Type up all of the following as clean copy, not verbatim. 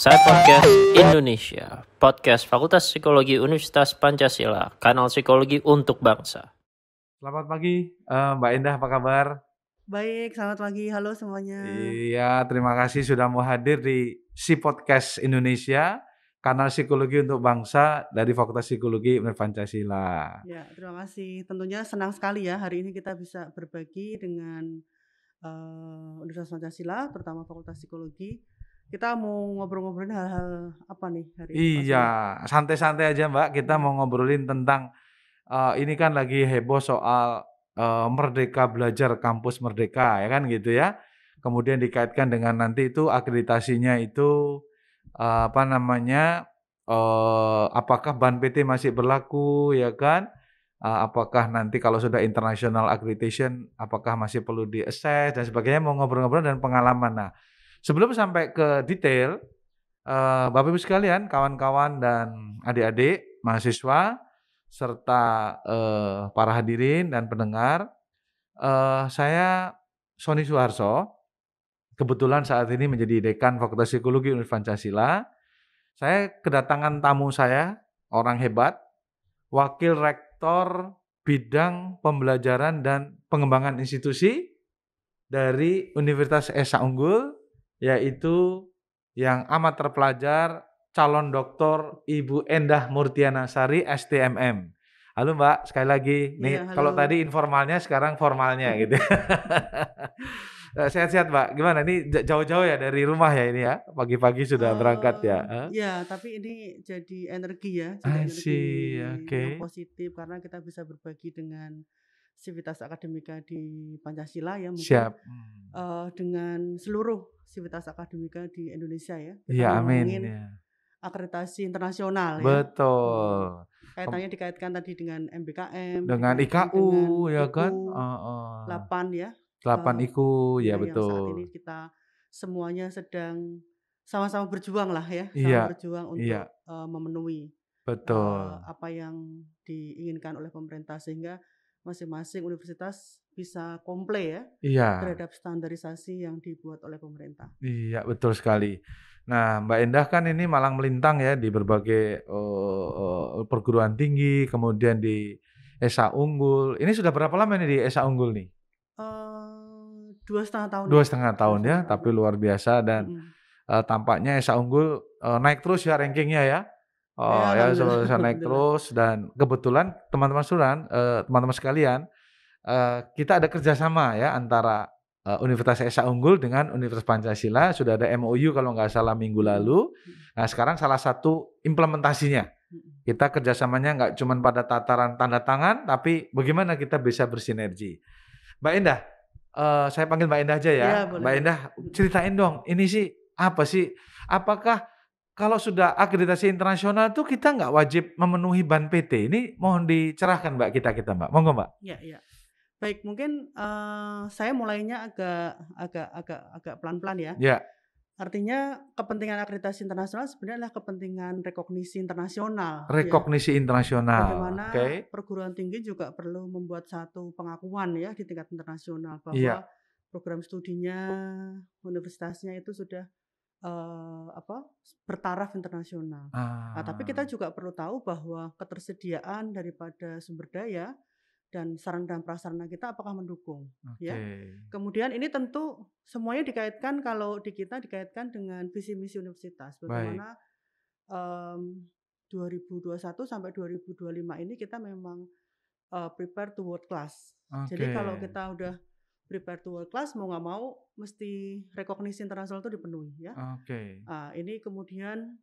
Saya Podcast Indonesia, podcast Fakultas Psikologi Universitas Pancasila, kanal psikologi untuk bangsa. Selamat pagi, Mbak Indah, apa kabar? Baik, selamat pagi. Halo semuanya. Iya, terima kasih sudah mau hadir di Si Podcast Indonesia, kanal psikologi untuk bangsa dari Fakultas Psikologi Universitas Pancasila. Ya, terima kasih. Tentunya senang sekali ya hari ini kita bisa berbagi dengan Universitas Pancasila, terutama Fakultas Psikologi. Kita mau ngobrol-ngobrolin hal-hal apa nih hari ini, Pak Iya, Sony? santai-santai aja Mbak, kita mau ngobrolin tentang ini kan lagi heboh soal Merdeka Belajar Kampus Merdeka, ya kan gitu ya. Kemudian dikaitkan dengan nanti itu akreditasinya itu apa namanya, apakah BAN PT masih berlaku ya kan? Apakah nanti kalau sudah international accreditation apakah masih perlu di-assess dan sebagainya, mau ngobrol-ngobrol dan pengalaman. Nah, sebelum sampai ke detail, Bapak Ibu sekalian, kawan-kawan dan adik-adik mahasiswa serta, para hadirin dan pendengar, saya Sony Suharso, kebetulan saat ini menjadi Dekan Fakultas Psikologi Universitas Pancasila. Saya kedatangan tamu saya, orang hebat, Wakil Rektor Bidang Pembelajaran dan Pengembangan Institusi dari Universitas Esa Unggul, yaitu yang amat terpelajar, calon doktor Ibu Endah Murtiana Sari, STMM. Halo Mbak, sekali lagi. Iya, Nih, kalau halo. tadi informalnya, sekarang formalnya gitu. Sehat-sehat Mbak, gimana? Ini jauh-jauh ya dari rumah ya ini ya? Pagi-pagi sudah berangkat ya? Ya, tapi ini jadi energi ya, I jadi energi see, yang oke. positif karena kita bisa berbagi dengan sivitas akademika di Pancasila ya, mungkin Siap. dengan seluruh sivitas akademika di Indonesia ya. Kita Iya, amin, ngomongin ya. akreditasi internasional ya. Betul. Kaitannya dikaitkan tadi dengan MBKM, Dengan dikaitkan IKU dengan ya kan? IKU Heeh. 8 ya. 8 IKU, ya Ya yang saat ini betul. kita semuanya sedang sama-sama berjuang lah ya, sama Iya, berjuang iya, untuk memenuhi betul. apa yang diinginkan oleh pemerintah sehingga masing-masing universitas bisa komple ya Iya, terhadap standarisasi yang dibuat oleh pemerintah. iya betul sekali. Nah, Mbak Endah kan ini malang melintang ya di berbagai, perguruan tinggi, kemudian di Esa Unggul. Ini sudah berapa lama nih di Esa Unggul nih? 2,5 tahun Dua ya, setengah dua tahun ya, setengah tahun. tapi luar biasa dan, Mhm. tampaknya Esa Unggul, naik terus ya rankingnya ya. Oh Ya ya, alhamdulillah, naik alhamdulillah. terus dan kebetulan teman-teman sekalian, kita ada kerjasama ya antara, Universitas Esa Unggul dengan Universitas Pancasila, sudah ada MOU kalau nggak salah minggu Mhm, lalu. mhm, Nah sekarang salah satu implementasinya, mhm. kita kerjasamanya nggak cuma pada tataran tanda tangan, tapi bagaimana kita bisa bersinergi. Mbak Endah, saya panggil Mbak Endah aja ya. Ya boleh Mbak boleh. Endah, Mhm. ceritain dong, ini sih apa sih? Apakah kalau sudah akreditasi internasional tuh kita nggak wajib memenuhi BAN PT? Ini mohon dicerahkan Mbak kita Mbak, monggo Mbak. Ya ya. Baik, mungkin, saya mulainya agak pelan-pelan ya. Ya, Artinya kepentingan akreditasi internasional sebenarnya adalah kepentingan rekognisi internasional ya. rekognisi internasional, oke. Bagaimana perguruan tinggi juga perlu membuat satu pengakuan ya di tingkat internasional Iya, bahwa program studinya, universitasnya itu sudah, bertaraf internasional. Nah, tapi ah, kita juga perlu tahu bahwa ketersediaan daripada sumber daya dan sarana dan prasarana kita apakah mendukung, ya. oke, Kemudian ini tentu semuanya dikaitkan kalau di kita dikaitkan dengan visi misi universitas. baik, Bagaimana, 2021 sampai 2025 ini kita memang, prepare to world class. Jadi oke, kalau kita udah prepare to world class mau nggak mau mesti rekognisi internasional itu dipenuhi ya. oke, Ini kemudian,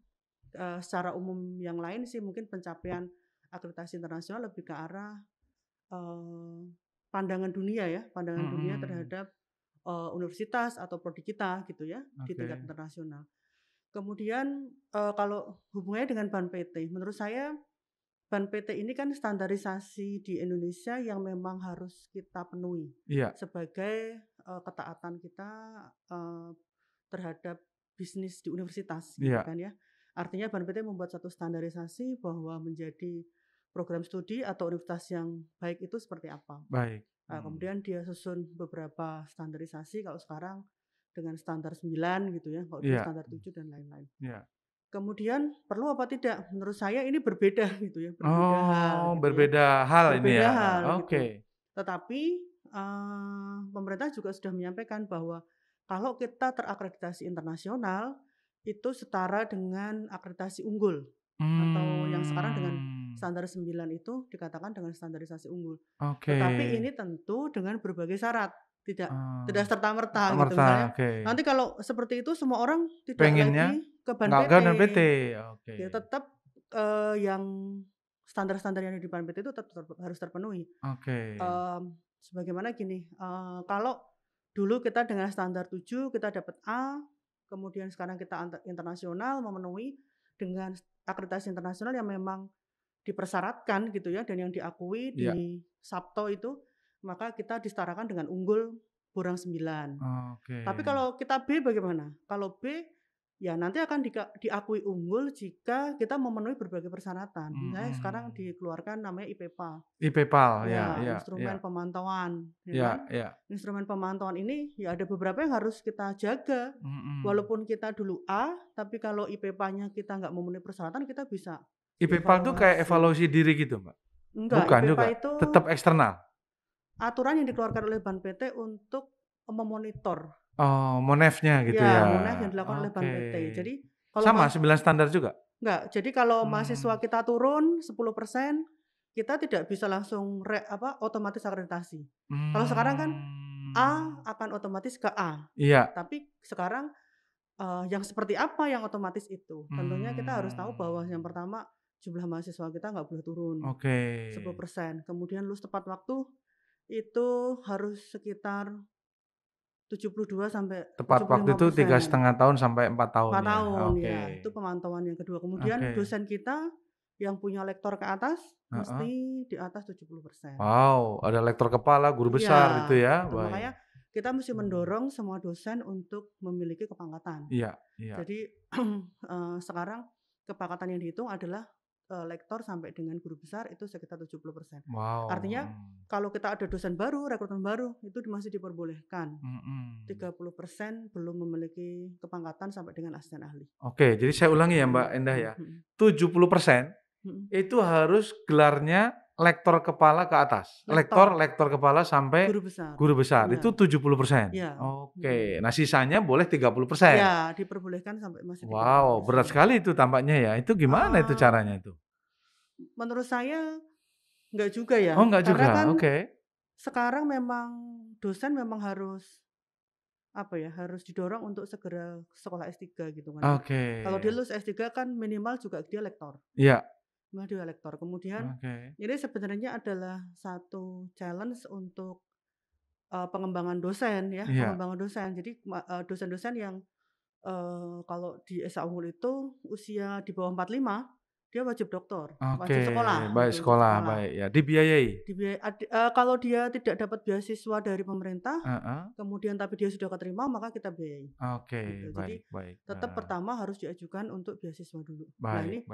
secara umum yang lain sih mungkin pencapaian akreditasi internasional lebih ke arah Eee, pandangan dunia ya, pandangan dunia mhm, terhadap, universitas atau prodi kita gitu ya, di tingkat oke, internasional. Kemudian, kalau hubungannya dengan BAN PT, menurut saya BAN PT ini kan standarisasi di Indonesia yang memang harus kita penuhi iya, sebagai, ketaatan kita, eee, terhadap bisnis di universitas gitu iya, kan ya. Artinya BAN PT membuat satu standarisasi bahwa menjadi program studi atau universitas yang baik itu seperti apa. baik, Kemudian dia susun beberapa standarisasi kalau sekarang dengan standar 9 gitu ya, kalau dulu Iya, standar 7 dan lain-lain. iya. Kemudian perlu apa tidak? Menurut saya ini berbeda gitu ya, berbeda hal Oh, gitu ya. berbeda hal ini Berbeda ya? hal Oke. gitu. Tetapi pemerintah juga sudah menyampaikan bahwa kalau kita terakreditasi internasional itu setara dengan akreditasi unggul atau yang sekarang dengan Hmm, standar 9 itu dikatakan dengan standarisasi unggul. oke. Tetapi ini tentu dengan berbagai syarat, tidak Oh, serta-merta gitu. serta-merta, Misalnya oke. nanti kalau seperti itu semua orang tidak Pengennya lagi ke ban nggak PT. dan PT, oke. Ya tetap yang standar-standar yang ada di ban PT itu tetap harus terpenuhi. Oke. Sebagaimana gini, kalau dulu kita dengan standar 7 kita dapat A, kemudian sekarang kita internasional memenuhi dengan akreditasi internasional yang memang dipersyaratkan gitu ya dan yang diakui Iya, di SAPTO itu, maka kita disetarakan dengan unggul kurang 9. oke. Tapi kalau kita B bagaimana? Kalau B ya nanti akan diakui unggul jika kita memenuhi berbagai persyaratan. Misalnya sekarang Mhm. dikeluarkan namanya IPPAL. IPPAL, ya, Ya, ya, ya, instrumen pemantauan, ya ya, kan? ya. Instrumen pemantauan ini ya ada beberapa yang harus kita jaga. Mhm. Walaupun kita dulu A, tapi kalau IPPA-nya kita nggak memenuhi persyaratan, kita bisa IPPAL tuh kayak dievaluasi. evaluasi diri gitu, Mbak? Enggak, Bukan IPPA juga? itu Tetap eksternal? aturan yang dikeluarkan oleh Ban PT untuk memonitor. Oh, monefnya gitu Ya, ya? MONEF yang dilakukan oleh Ban Oke. PT. Jadi kalau Sama 9 standar juga? enggak, jadi kalau mahasiswa Hmm. kita turun 10%, kita tidak bisa langsung otomatis akreditasi. Kalau sekarang kan A akan otomatis ke A. Iya. Tapi sekarang yang seperti apa yang otomatis itu? Tentunya kita harus tahu bahwa yang pertama jumlah mahasiswa kita nggak boleh turun Oke. 10%. Kemudian lulus tepat waktu itu harus sekitar 72 sampai Tepat waktu itu 75%. 3,5 tahun sampai 4 tahun 4 ya? tahun Oke. ya, itu pemantauan yang kedua. Kemudian Oke. dosen kita yang punya lektor ke atas Heeh. mesti di atas 70%. Wow, ada lektor kepala, guru besar itu ya? Itu makanya Baik. kita mesti mendorong semua dosen untuk memiliki kepangkatan. Iya, iya. Jadi sekarang kepangkatan yang dihitung adalah lektor sampai dengan guru besar itu sekitar 70%. Wow. Artinya kalau kita ada dosen baru, rekrutmen baru itu masih diperbolehkan. 30% belum memiliki kepangkatan sampai dengan asisten ahli. Oke, jadi saya ulangi ya Mbak Endah ya. 70% itu harus gelarnya lektor kepala ke atas. Lektor kepala sampai guru besar. Ya. Itu 70%. Ya. Oke. Nah, sisanya boleh 30%. Ya, diperbolehkan sampai masih 30%. Wow, berat sekali itu tampaknya ya. Itu gimana itu caranya itu? Menurut saya enggak juga ya. Oh, enggak juga. Karena kan Oke. sekarang memang dosen memang harus harus didorong untuk segera sekolah S3 gitu kan. Oke. Kalau dia lulus S3 kan minimal juga dia lektor. Iya. Minimal dia lektor. Kemudian ini sebenarnya adalah satu challenge untuk pengembangan dosen ya, pengembangan dosen. Jadi dosen-dosen yang kalau di SA Unggul itu usia di bawah 45 dia wajib doktor, wajib sekolah. Baik gitu, sekolah, baik ya. Dibiayai? Kalau dia tidak dapat beasiswa dari pemerintah, kemudian tapi dia sudah keterima, maka kita biayai. Oke, Gitu. Jadi baik. tetap pertama harus diajukan untuk beasiswa dulu. Baik.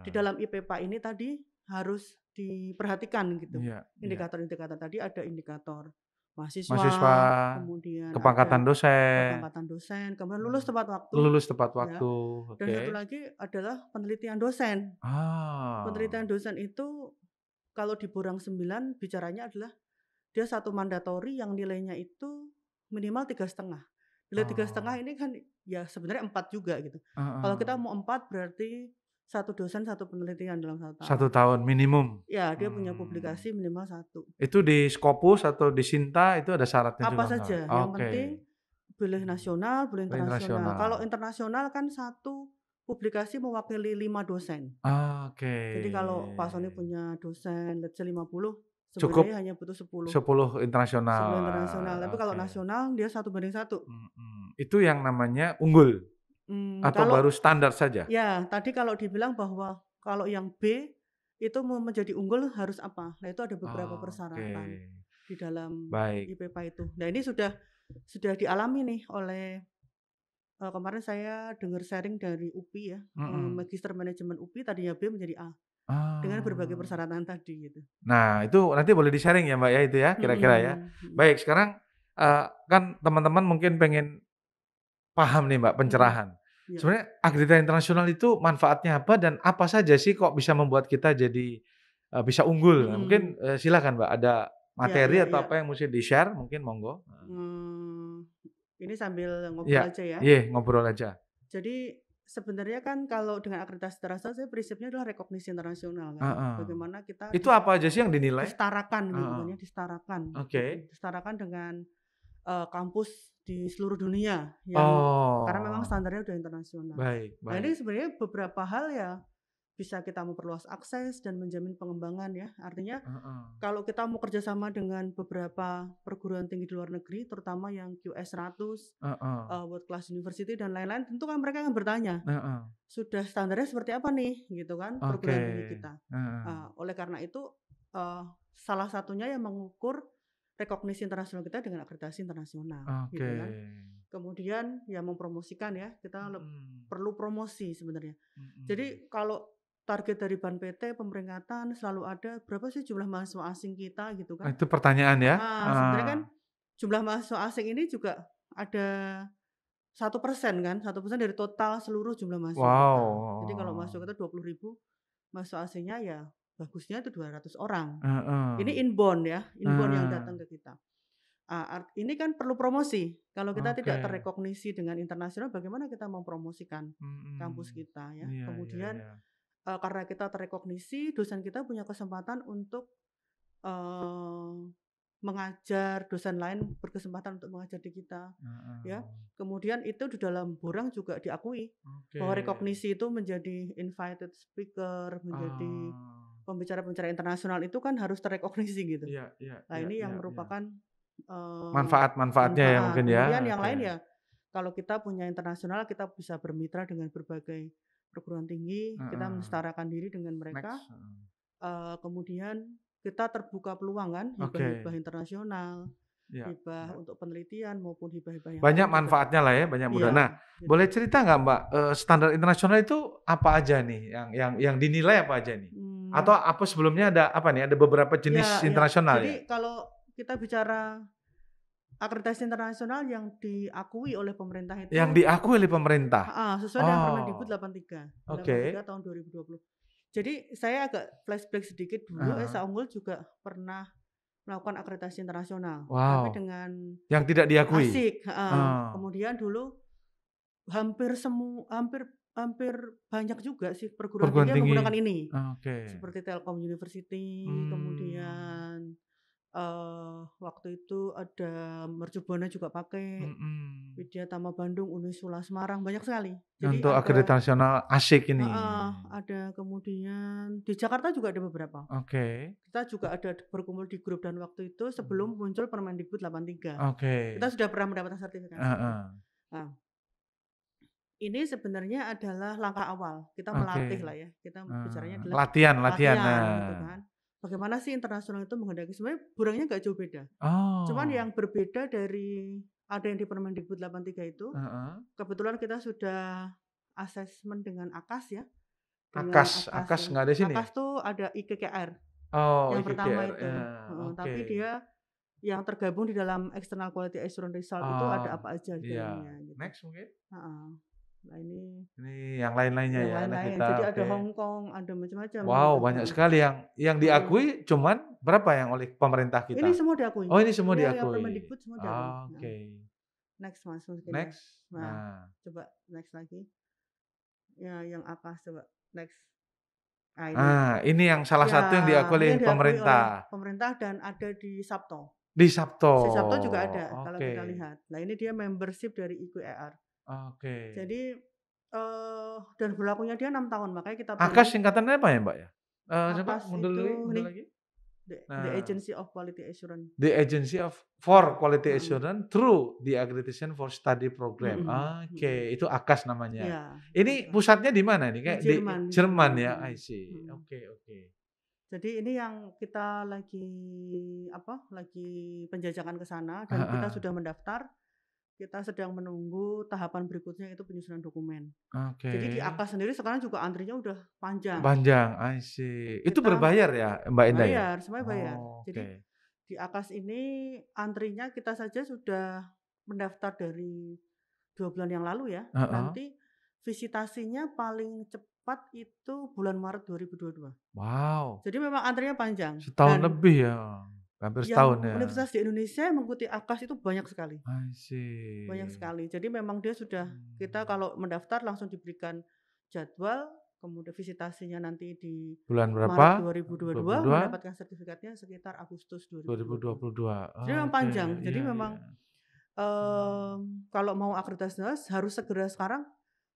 Di dalam IPPA ini tadi harus diperhatikan gitu. Iya. Indikator-indikator tadi ada indikator mahasiswa, kemudian kepangkatan dosen, kemudian lulus tepat waktu. Ya. Dan satu lagi adalah penelitian dosen. Penelitian dosen itu kalau di Borang 9 bicaranya adalah dia satu mandatori yang nilainya itu minimal 3,5. Nilai 3,5 ini kan ya sebenarnya 4 juga gitu. Kalau kita mau 4 berarti satu dosen satu penelitian dalam 1 tahun. 1 tahun minimum. Ya, dia punya publikasi minimal 1. Itu di Scopus atau di Sinta itu ada syaratnya juga? Apa saja, yang penting boleh nasional, boleh internasional. Kalau internasional kan satu publikasi mewakili 5 dosen. Jadi kalau Pak Sony punya dosen let's say 50, sebenarnya hanya butuh 10. 10 internasional. 10 internasional. Tapi kalau nasional dia 1:1. Itu yang namanya unggul. Atau baru standar saja? Ya, tadi kalau dibilang bahwa kalau yang B itu mau menjadi unggul harus apa? Nah, itu ada beberapa persyaratan di dalam IPPA itu. Nah, ini sudah dialami nih oleh kemarin saya dengar sharing dari UPI ya, Magister Manajemen UPI tadinya B menjadi A. Dengan berbagai persyaratan tadi gitu. Nah, itu nanti boleh di-sharing ya Mbak ya itu ya, kira-kira ya. Baik, sekarang kan teman-teman mungkin pengen paham nih Mbak, Mhm. pencerahan. Ya. Sebenarnya akreditasi internasional itu manfaatnya apa dan apa saja sih kok bisa membuat kita jadi bisa unggul? Nah, mungkin Mhm. silakan Mbak, ada Ya materi ya atau ya. apa yang mesti di-share mungkin monggo. Ini sambil Iya, ngobrol aja ya. iya ngobrol aja. Jadi sebenarnya kan kalau dengan akreditasi internasional saya prinsipnya adalah rekognisi internasional kan. Heeh. Bagaimana kita Itu apa aja sih yang dinilai? disetarakan gitu Heeh. kan ya, disetarakan Oke. gitu. Disetarakan dengan kampus di seluruh dunia yang karena memang Oh, standarnya udah internasional. baik, Nah, ini baik. sebenarnya beberapa hal ya bisa kita memperluas akses dan menjamin pengembangan ya. Artinya Heeh. kalau kita mau kerjasama dengan beberapa perguruan tinggi di luar negeri, terutama yang QS 100, Heeh. World Class University dan lain-lain, tentu kan mereka akan bertanya, Heeh. sudah standarnya seperti apa nih, gitu kan, Oke. perguruan tinggi kita. Heeh. Oleh karena itu, salah satunya yang mengukur rekognisi internasional kita dengan akreditasi internasional, gitu Oke. kan. Kemudian ya mempromosikan ya, kita Mhm. perlu promosi sebenarnya. Mhm. Jadi kalau target dari Ban PT pemeringkatan selalu ada berapa sih jumlah mahasiswa asing kita gitu kan. Itu pertanyaan ya? Sebenarnya kan jumlah mahasiswa asing ini juga ada 1% kan, 1% dari total seluruh jumlah mahasiswa kita. Jadi kalau Wow. mahasiswa kita 20.000, mahasiswa asingnya ya bagusnya itu 200 orang. Heeh. Ini inbound ya, inbound yang Nah, datang ke kita. Ini kan perlu promosi. Kalau kita tidak oke. terrekognisi dengan internasional, bagaimana kita mempromosikan kampus Mhm. kita ya. Iya, iya, Kemudian iya. karena kita terrekognisi, dosen kita punya kesempatan untuk eee, mengajar, dosen lain berkesempatan untuk mengajar di kita, Heeh. ya. Kemudian itu di dalam borang juga diakui Oke. bahwa rekognisi itu menjadi invited speaker, menjadi Ah. pembicara-pembicara internasional itu kan harus terrekognisi gitu. Iya, iya, Nah, iya, ini yang iya, iya. merupakan Manfaat-manfaatnya ya manfaat. mungkin ya? Kemudian yang Oke. lain ya, kalau kita punya internasional, kita bisa bermitra dengan berbagai perguruan tinggi, kita Heeh. mensetarakan diri dengan mereka. Next. Heeh. Kemudian kita terbuka peluang kan, hibah-hibah Oke. internasional, Iya, hibah iya. untuk penelitian maupun hibah-hibah yang Banyak lain juga. manfaatnya lah ya, banyak mudahan. Nah, Iya, boleh gitu. cerita nggak Mbak, standar internasional itu apa aja nih yang dinilai apa aja nih? Atau Mmm, apa sebelumnya ada apa nih, ada beberapa jenis ya. internasional ya? Jadi kalau kita bicara akreditasi internasional yang diakui oleh pemerintah Yang itu diakui oleh pemerintah? sesuai dengan Permendikbud Oh, 83, oke. 83 tahun 2020. Jadi saya agak flashback sedikit dulu, Heeh. Esa Unggul juga pernah melakukan akreditasi internasional, tapi Wow, dengan yang tidak diakui? asik, Oh, kemudian dulu hampir hampir banyak juga sih perguruan perguruan tinggi yang tinggi. menggunakan ini. Oke. Seperti Telkom University, Mmm, kemudian, waktu itu ada Mercubuana juga pakai, mhm. Widya Tama Bandung, Unisula Semarang, banyak sekali. Jadi Untuk akreditasi nasional asyik ini. ada kemudian di Jakarta juga ada beberapa. Oke. Kita juga ada berkumpul di grup dan waktu itu sebelum muncul Permendikbud 83. Kita Oke. sudah pernah mendapatkan sertifikasi itu. Heeh. Nah, ini sebenarnya adalah langkah awal, kita melatih Oke. lah ya, kita bicaranya adalah Latihan, latihan. latihan gitu Nah. kan. Bagaimana sih internasional itu menghendaki sebenarnya borangnya nggak jauh beda. Cuman Oh. yang berbeda dari ada yang di Permendikbud 83 itu, Heeh. kebetulan kita sudah asesmen dengan AKAS ya, dengan AKAS, AKAS AKAS ya. nggak ada sini ya? AKAS tuh ada IKKR Oh, yang pertama IKKR, itu, oke. tapi dia yang tergabung di dalam External Quality Assurance Result itu Oh, ada apa aja di iya. dalamnya gitu. Next mungkin? Heeh. Nah ini Ini yang lain-lainnya yang ya, anak lain-lain. kita, Jadi ada oke. Hong Kong, ada macam-macam Wow, gitu, banyak sekali yang mhm. diakui cuman berapa yang oleh pemerintah Ini kita? semua diakui. Oh, ini semua Yang diakui. Permendikbud semua diakui, Oke. Next Mas mungkin ya. Next. Nah, Nah. coba next lagi. Ya yang AKAS coba, next. Nah ini. Ini yang salah Ya, satu yang diakui ini oleh yang diakui oleh pemerintah. pemerintah dan ada di Sabto. Di Sabto. Di Sabto juga ada kalau Oke. kita lihat. Nah ini dia membership dari IQER. Oke. Jadi, dan berlakunya dia 6 tahun, makanya kita AKAS pilih singkatannya apa ya, Mbak, ya? Coba AKAS mundur itu mundur nih, lagi. The Nah, Agency of Quality Assurance. The Agency for Quality Mhm, Assurance through the Accreditation for Study Program. mhm, Oke, itu AKAS namanya. Iya, Ini AKAS. pusatnya di mana nih? Di Kayak di Jerman, Jerman ya? I see. mhm. Oke, oke. Jadi ini yang kita lagi penjajakan ke sana dan kita Heeh. sudah mendaftar. Kita sedang menunggu tahapan berikutnya itu penyusunan dokumen. Oke. Jadi di AKAS sendiri sekarang juga antrinya udah panjang. Panjang, I see. Itu Kita berbayar ya, Mbak Indah ya? bayar, semuanya bayar. Oh, Jadi oke. di AKAS ini antrinya kita saja sudah mendaftar dari 2 bulan yang lalu ya, Heeh. nanti visitasinya paling cepat itu bulan Maret 2022. Wow, Jadi memang antrinya panjang setahun dan lebih ya? Hampir setahun yang ya? universitas di Indonesia yang mengikuti AKAS itu banyak sekali. I Banyak see. sekali. Jadi memang dia sudah kita Mmm. kalau mendaftar langsung diberikan jadwal, kemudian visitasinya nanti di Bulan Maret berapa? 2022, 22? mendapatkan sertifikatnya sekitar Agustus 2022. 2022. Jadi memang Oke, panjang. Jadi iya memang iya. kalau mau akreditasi harus segera sekarang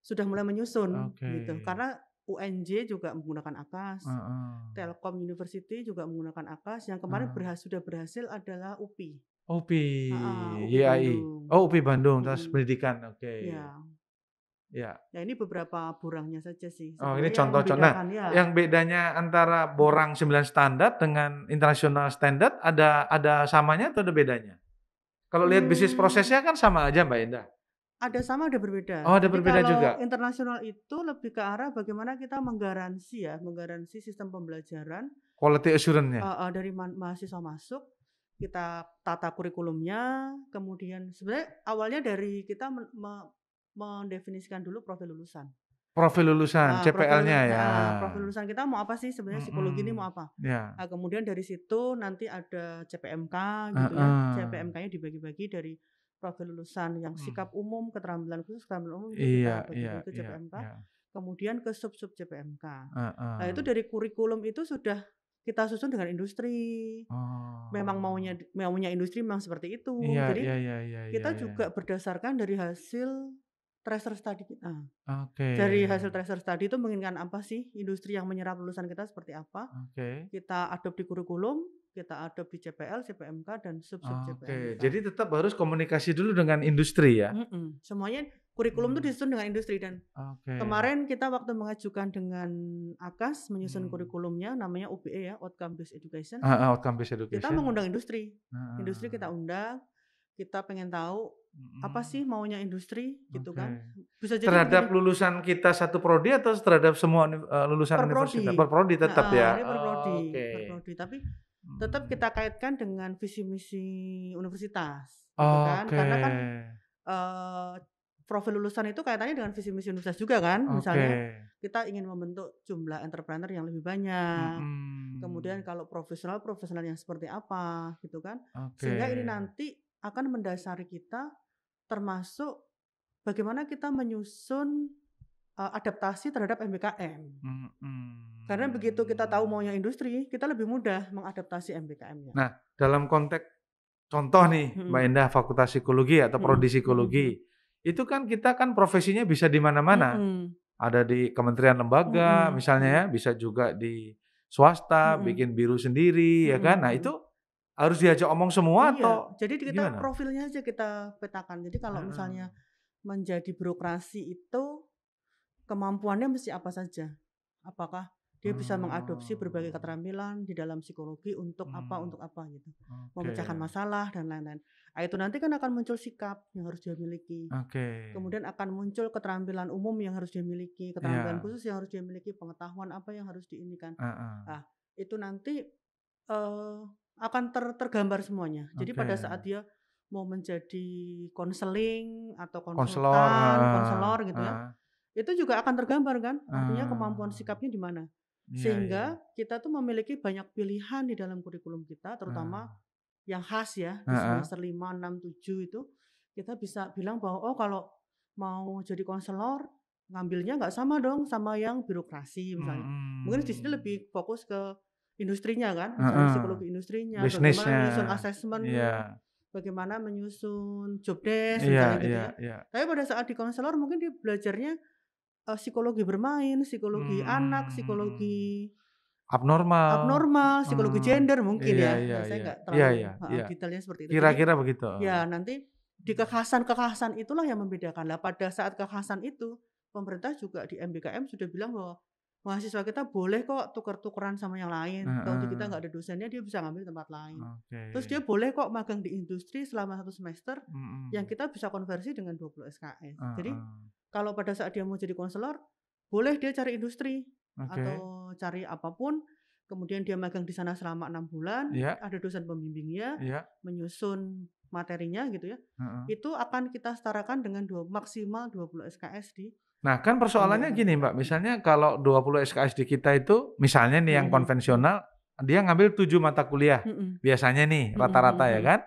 sudah mulai menyusun Oke. gitu. Karena UNJ juga menggunakan AKAS, Heeh. Telkom University juga menggunakan AKAS, yang kemarin Heeh. sudah berhasil adalah UPI. UPI, UPI YAI. Bandung. Oh, UPI Bandung, Tas Mhm. Pendidikan, oke. Ya. Ya. Ya ini beberapa borangnya saja sih Oh, ini sebenarnya yang contoh-contoh. Nah, membedakan ya. yang bedanya antara borang 9 standar dengan internasional standard ada samanya atau ada bedanya? Kalau lihat bisnis prosesnya kan sama aja, Mbak Endah? Ada sama ada berbeda. Oh, ada Jadi berbeda juga? kalau internasional itu lebih ke arah bagaimana kita menggaransi sistem pembelajaran Quality assurance-nya? dari mahasiswa masuk, kita tata kurikulumnya, kemudian sebenarnya awalnya dari kita mendefinisikan dulu profil lulusan. Profil lulusan, CPL-nya ya? Profil lulusan kita mau apa sih sebenarnya, psikologi ini mau apa? Ya. Nah, kemudian dari situ nanti ada CPMK gitu ya. Heeh. CPMK-nya dibagi-bagi dari profil lulusan yang sikap umum, keterampilan khusus, keterampilan umum itu Iya kita iya bagi-bagi ke iya CPMK. iya. Kemudian ke sub-sub CPMK. Nah, itu Heeh. dari kurikulum itu sudah kita susun dengan industri. Oh. Memang maunya industri memang seperti itu. Iya Jadi iya iya iya kita iya. juga berdasarkan dari hasil tracer study kita. Oke. Dari hasil tracer study itu menginginkan apa sih industri yang menyerap lulusan kita seperti apa. Oke. Kita adopt di kurikulum, kita adopt di CPL, CPMK, dan sub-sub Oke, CPMK. jadi tetap harus komunikasi dulu dengan industri ya? Semuanya kurikulum itu disusun dengan industri dan kemarin kita waktu mengajukan dengan AKAS menyusun kurikulumnya namanya UBE ya, Outcome Based Education. Outcome Based Education. Kita mengundang industri. Industri kita undang, kita pengen tahu apa sih maunya industri gitu kan. Bisa jadi terhadap lulusan kita satu prodi atau terhadap semua lulusan universitas? Per prodi tetap ya? Ini per prodi. Tapi tetap kita kaitkan dengan visi misi universitas gitu kan. Karena kan profil lulusan itu kaitannya dengan visi misi universitas juga kan. Misalnya kita ingin membentuk jumlah entrepreneur yang lebih banyak. Kemudian kalau profesional yang seperti apa gitu kan. Sehingga ini nanti akan mendasari kita termasuk bagaimana kita menyusun adaptasi terhadap MBKM. Karena begitu kita tahu maunya industri, kita lebih mudah mengadaptasi MBKM-nya. Nah, dalam konteks contoh nih, Mbak Endah Fakultas Psikologi atau Prodi Psikologi, itu kan kita kan profesinya bisa di mana-mana. Ada di kementerian lembaga misalnya ya, bisa juga di swasta, bikin biru sendiri ya kan. Nah, itu harus diajak omong semua atau jadi kita gimana? profilnya aja kita petakan. Jadi kalau misalnya menjadi birokrasi itu kemampuannya mesti apa saja? Apakah dia bisa mengadopsi berbagai keterampilan di dalam psikologi untuk apa gitu. Memecahkan masalah dan lain-lain. Nah, itu nanti kan akan muncul sikap yang harus dia miliki. Kemudian akan muncul keterampilan umum yang harus dia miliki, keterampilan khusus yang harus dia miliki, pengetahuan apa yang harus diinikan. Nah, itu nanti akan tergambar semuanya. Jadi pada saat dia mau menjadi konseling atau konselor gitu ya. Itu juga akan tergambar kan? Artinya kemampuan sikapnya di mana. Sehingga kita tuh memiliki banyak pilihan di dalam kurikulum kita, terutama yang khas ya, di semester 5, 6, 7 itu kita bisa bilang bahwa kalau mau jadi konselor ngambilnya nggak sama dong sama yang birokrasi misalnya. Mungkin di sini lebih fokus ke industrinya kan, misalnya psikologi industrinya, bagaimana menyusun asesmen, bagaimana menyusun job desk misalnya gitu ya. Tapi pada saat di konselor mungkin dia belajarnya psikologi bermain, psikologi anak, psikologi abnormal, psikologi gender mungkin ya. Saya nggak terlalu detailnya seperti itu. Kira-kira begitu. Ya nanti di kekhasan lah yang membedakan. Lah pada saat kekhasan itu pemerintah juga di MBKM sudah bilang bahwa mahasiswa kita boleh kok tuker-tukeran sama yang lain. Kalau kita nggak ada dosennya dia bisa ngambil tempat lain. Terus dia boleh kok magang di industri selama 1 semester yang kita bisa konversi dengan 20 SKS. Jadi kalau pada saat dia mau jadi konselor, boleh dia cari industri atau cari apapun. Kemudian dia magang di sana selama 6 bulan, ada dosen pembimbingnya, menyusun materinya gitu ya, itu akan kita setarakan dengan maksimal 20 SKS di Nah, kan persoalannya gini, Mbak. Misalnya kalau 20 SKS di kita itu, misalnya nih yang konvensional, dia ngambil 7 mata kuliah. Biasanya nih, rata-rata ya kan.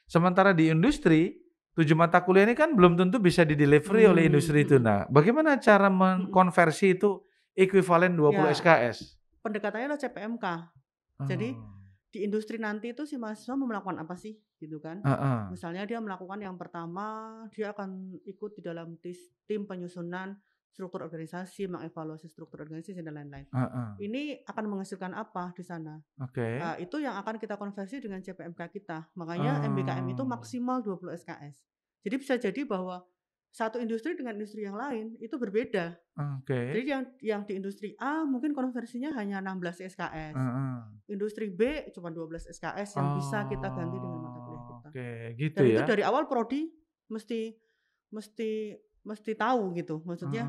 Sementara di industri, 7 mata kuliah ini kan belum tentu bisa di-delivery oleh industri itu. Nah, bagaimana cara mengkonversi itu ekuivalen 20 SKS? Pendekatannya adalah CPMK. Jadi di industri nanti itu si mahasiswa mau melakukan apa sih gitu kan. Misalnya dia melakukan yang pertama, dia akan ikut di dalam tim penyusunan struktur organisasi, mengevaluasi struktur organisasi dan lain-lain. Ini akan menghasilkan apa di sana? Itu yang akan kita konversi dengan CPMK kita. Makanya MBKM itu maksimal 20 SKS. Jadi bisa jadi bahwa satu industri dengan industri yang lain itu berbeda. Jadi yang di industri A mungkin konversinya hanya 16 SKS. Industri B cuma 12 SKS yang bisa kita ganti dengan mata kuliah kita. Gitu Dan ya. itu dari awal prodi mesti tahu gitu. Maksudnya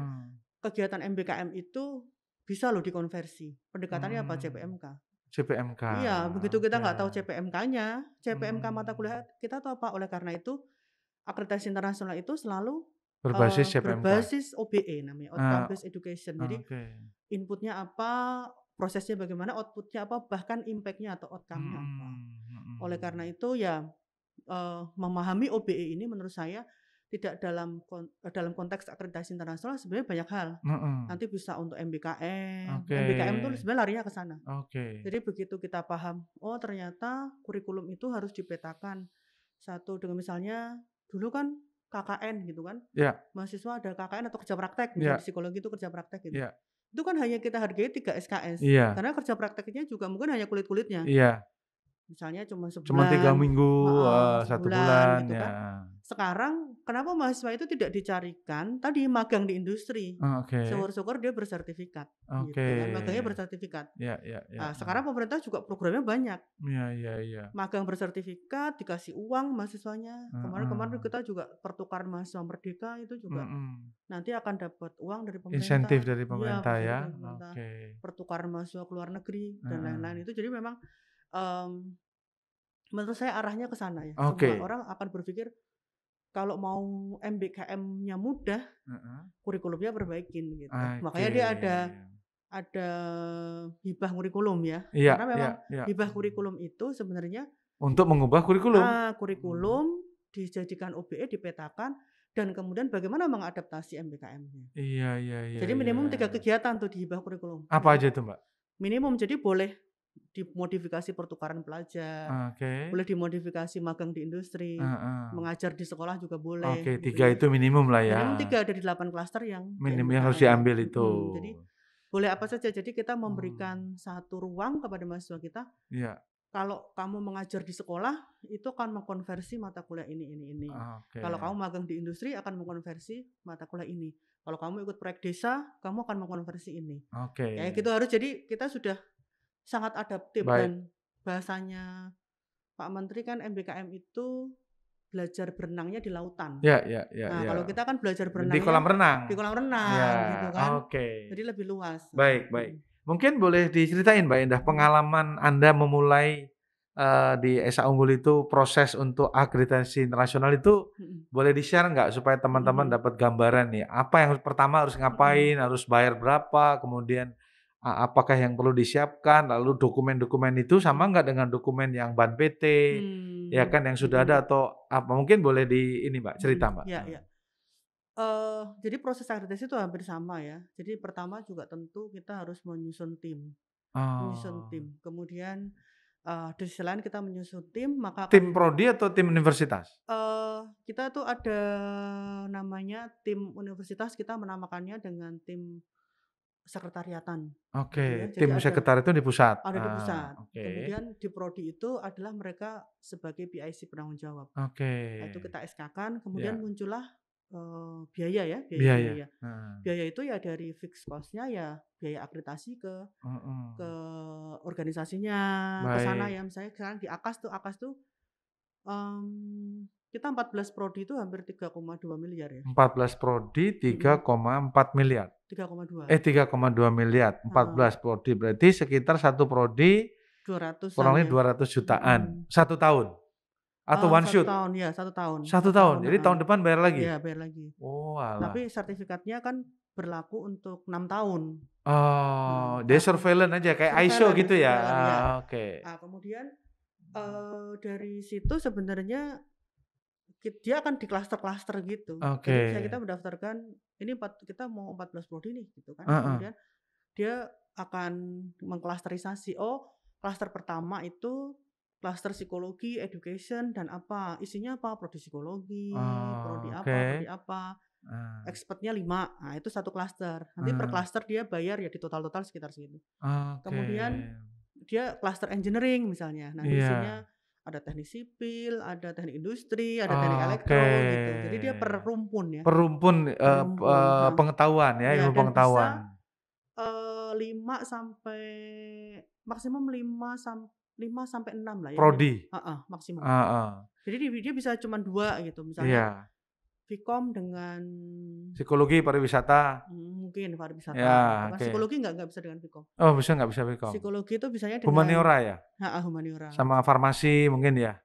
kegiatan MBKM itu bisa loh dikonversi. Pendekatannya apa? CPMK. Iya, begitu kita nggak tahu CPMK-nya, CPMK mata kuliah kita tahu apa. Oleh karena itu akreditasi internasional itu selalu berbasis CPMK. Berbasis OBE namanya, Outcome Based Education. Jadi inputnya apa, prosesnya bagaimana, outputnya apa, bahkan impact-nya atau outcome-nya apa. Oleh karena itu ya memahami OBE ini menurut saya tidak dalam konteks akreditasi internasional sebenarnya banyak hal. Nanti bisa untuk MBKM. MBKM itu sebenarnya larinya ke sana. Jadi begitu kita paham, oh ternyata kurikulum itu harus dipetakan. Satu dengan misalnya dulu kan KKN gitu kan, mahasiswa ada KKN atau kerja praktek, misalnya psikologi itu kerja praktek gitu. Itu kan hanya kita hargai 3 SKS, karena kerja prakteknya juga mungkin hanya kulit-kulitnya. Misalnya cuma sebulan, cuma 3 minggu, 1 bulan gitu kan. Sekarang kenapa mahasiswa itu tidak dicarikan tadi magang di industri? Syukur-syukur dia bersertifikat, gitu kan, magangnya bersertifikat. Sekarang pemerintah juga programnya banyak. Magang bersertifikat, dikasih uang mahasiswanya. Kemarin kita juga pertukaran mahasiswa merdeka itu juga nanti akan dapat uang dari pemerintah. Insentif dari pemerintah ya. Pertukaran mahasiswa ke luar negeri dan lain-lain itu. Jadi memang menurut saya arahnya ke sana ya. Semua orang akan berpikir kalau mau MBKM-nya mudah, kurikulumnya perbaikin gitu. Makanya dia ada hibah kurikulum ya. Karena memang hibah kurikulum itu sebenarnya untuk mengubah kurikulum. Kurikulum dijadikan OBE, dipetakan, dan kemudian bagaimana mengadaptasi MBKM-nya. Jadi minimum 3 kegiatan tuh di hibah kurikulum. Apa aja itu, Mbak? Minimum, jadi boleh dimodifikasi pertukaran pelajar, boleh dimodifikasi magang di industri, mengajar di sekolah juga boleh. 3 itu minimum lah ya. Minimum 3 dari 8 klaster yang minimum yang harus diambil itu. Jadi boleh apa saja. Jadi kita memberikan satu ruang kepada mahasiswa kita. Kalau kamu mengajar di sekolah itu akan mengkonversi mata kuliah ini. Kalau kamu magang di industri akan mengkonversi mata kuliah ini. Kalau kamu ikut proyek desa, kamu akan mengkonversi ini. Kayak gitu harus. Jadi kita sudah sangat adaptif. Dan bahasanya Pak Menteri kan MBKM itu belajar berenangnya di lautan. Kalau kita kan belajar berenang di kolam renang. Gitu kan. Jadi lebih luas. Baik. Mungkin boleh diceritain Mbak Indah pengalaman Anda memulai di Esa Unggul itu proses untuk akreditasi internasional itu boleh di-share nggak supaya teman-teman dapat gambaran nih apa yang pertama harus ngapain, harus bayar berapa, kemudian apakah yang perlu disiapkan, lalu dokumen-dokumen itu sama nggak dengan dokumen yang Ban PT, ya kan yang sudah ada atau apa? Mungkin boleh di ini Mbak cerita Mbak. Jadi proses akreditasi itu hampir sama ya. Jadi pertama juga tentu kita harus menyusun tim, Kemudian di sisi lain kita menyusun tim, maka tim prodi atau tim universitas? Kita tuh ada namanya tim universitas, kita menamakannya dengan tim sekretariatan. Tim sekretariat itu di pusat. Ada di pusat. Kemudian di prodi itu adalah mereka sebagai PIC penanggung jawab. Itu kita SK-kan, kemudian muncullah biaya ya. Biaya itu ya dari fixed cost-nya ya biaya akreditasi ke organisasinya, ke sana ya. Misalnya sekarang di AKAS tuh kita 14 prodi itu hampir 3,2 miliar ya. 14 prodi 3,4 miliar. 3,2 miliar. 14 prodi berarti sekitar satu prodi 200 kurang lebih 200 jutaan 1 tahun. Atau one 1 shot? tahun, ya 1 tahun. 1 1 tahun. tahun, Jadi tahun depan bayar lagi? Iya, bayar lagi. Oh, alah. Tapi sertifikatnya kan berlaku untuk 6 tahun. Oh, dia surveillance aja kayak ISO Surveillance, gitu ya? surveillance, ya. Oke. Nah, kemudian dari situ sebenarnya dia akan di klaster-klaster gitu. Oke. Jadi bisa kita mendaftarkan ini kita mau 14 prodi nih gitu kan. Kemudian dia akan mengklasterisasi. Oh, klaster pertama itu klaster psikologi, education dan apa? Isinya apa? Prodi psikologi, prodi apa, prodi apa. Expertnya 5. Nah, itu satu klaster. Nanti per klaster dia bayar ya di total-total sekitar segitu. Kemudian dia klaster engineering misalnya. Nah, isinya ada teknik sipil, ada teknik industri, ada teknik elektro gitu. Jadi dia per rumpun ya. Per rumpun pengetahuan ya, ilmu pengetahuan. Bisa 5 sampai maksimum 5 sampai 6 lah ya. Prodi. Maksimum. Jadi dia bisa cuma 2 gitu misalnya. Iya. Vkom dengan psikologi pariwisata. Mungkin pariwisata. Ya, Psikologi nggak bisa dengan Vkom. Oh, nggak bisa Vkom. Psikologi itu bisanya dengan humaniora ya? Humaniora. Sama farmasi mungkin ya?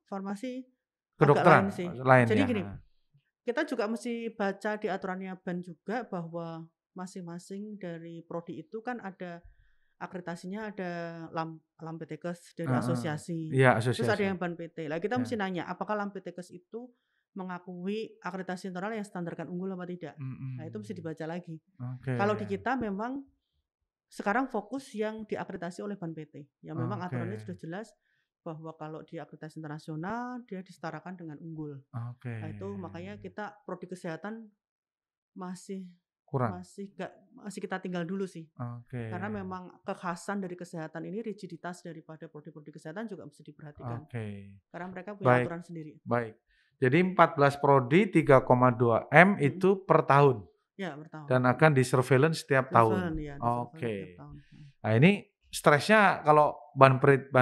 Farmasi kedokteran lain Jadi ya? gini, kita juga mesti baca di aturannya BAN juga bahwa masing-masing dari prodi itu kan ada akreditasinya, ada LAMPTKES dari asosiasi. Iya, asosiasi. Terus ada yang BAN PT. Lah kita mesti nanya, apakah LAMPTKES itu mengakui akreditasi internal yang standarkan unggul apa tidak? Nah, itu mesti dibaca lagi. Kalau di kita memang sekarang fokus yang diakreditasi oleh BAN PT. Yang memang aturannya sudah jelas bahwa kalau di akreditasi internasional dia disetarakan dengan unggul. Nah, itu makanya kita prodi kesehatan masih kurang. Masih kita tinggal dulu sih. Karena memang kekhasan dari kesehatan ini, rigiditas daripada prodi-prodi kesehatan juga mesti diperhatikan. Karena mereka punya aturan sendiri. Baik. Jadi 14 prodi 3,2 M itu per tahun. Ya, per tahun. Dan akan di surveillance setiap tahun. Ya, Nah, ini stresnya kalau ban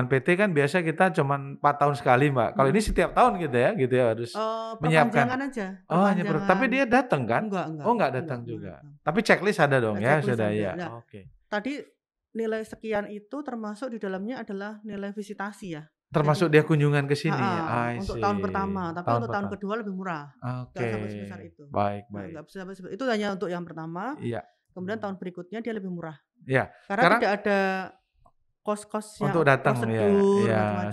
PT kan biasa kita cuma 4 tahun sekali, Mbak. Kalau ini setiap tahun gitu ya harus menyiapkan. Perpanjangan aja. Tapi dia datang kan? Enggak. Enggak datang juga. Tapi checklist ada dong ya, sudah ya. Nah, tadi nilai sekian itu termasuk di dalamnya adalah nilai visitasi ya. Termasuk dia kunjungan ke sini ya. Untuk tahun pertama, tapi untuk tahun kedua lebih murah. Enggak sampai sebesar itu. Baik. Enggak sampai sebesar. Itu hanya untuk yang pertama. Iya. Kemudian tahun berikutnya dia lebih murah. Iya. Karena tidak ada kos-kos yang untuk datang ya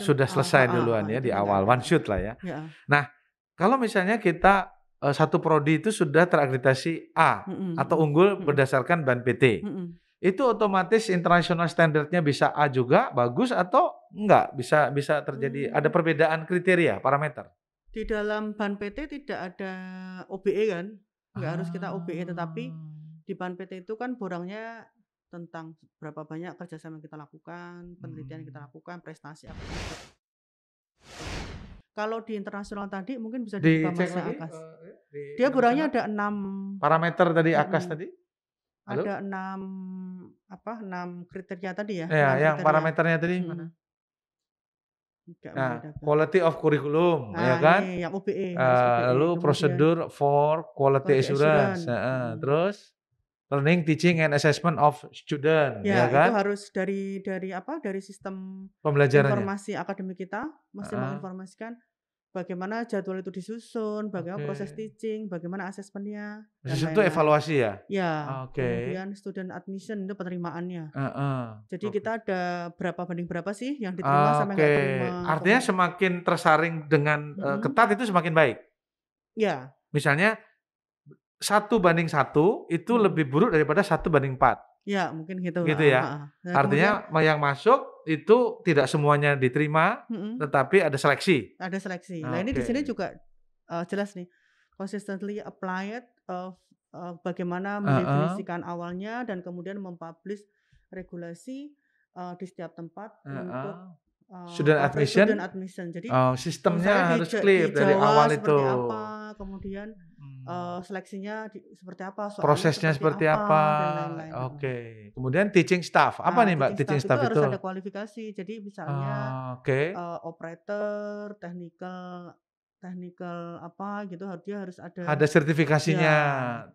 sudah selesai duluan ya di awal, one shoot lah ya. Nah, kalau misalnya kita satu prodi itu sudah terakreditasi A atau unggul berdasarkan BAN PT, itu otomatis international standardnya bisa A juga bagus atau enggak? Bisa terjadi ada perbedaan kriteria parameter? Di dalam BAN PT tidak ada OBE kan, nggak harus kita OBE, tetapi di BAN PT itu kan borangnya tentang berapa banyak kerjasama yang kita lakukan, penelitian yang kita lakukan, prestasi apa. Kalau di internasional tadi mungkin bisa dibuka masnya AKAS. Dia borangnya ada 6 parameter tadi AKAS tadi. Halo? Ada 6 kriteria tadi ya. Ya, yang parameternya tadi mana? Nah, quality of curriculum, ya kan? Yang OBE. Lalu prosedur for quality assurance. Terus learning, teaching, and assessment of student, ya kan? Itu harus dari sistem pembelajaran informasi akademik kita mesti menginformasikan bagaimana jadwal itu disusun, bagaimana proses teaching, bagaimana asesmennya. Itu evaluasi ya? Ya. Kemudian student admission itu penerimaannya. Jadi kita ada berapa banding berapa sih yang diterima sama yang nggak terima. Artinya semakin tersaring dengan ketat itu semakin baik. Ya. Misalnya 1:1 itu lebih buruk daripada 1:4. Ya, mungkin gitu. Gitu ya. Artinya yang masuk itu tidak semuanya diterima, tetapi ada seleksi. Ada seleksi. Nah, ini di sini juga jelas nih. Consistently applied bagaimana mendefinisikan awalnya dan kemudian mempublish regulasi di setiap tempat untuk student admission. Jadi sistemnya harus clear dari awal itu. Apa, kemudian seleksinya seperti apa, prosesnya seperti apa, dan lain-lain. Kemudian teaching staff, apa nih Mbak teaching staff itu? Harus ada kualifikasi, jadi misalnya operator, technical apa gitu, dia harus ada sertifikasinya,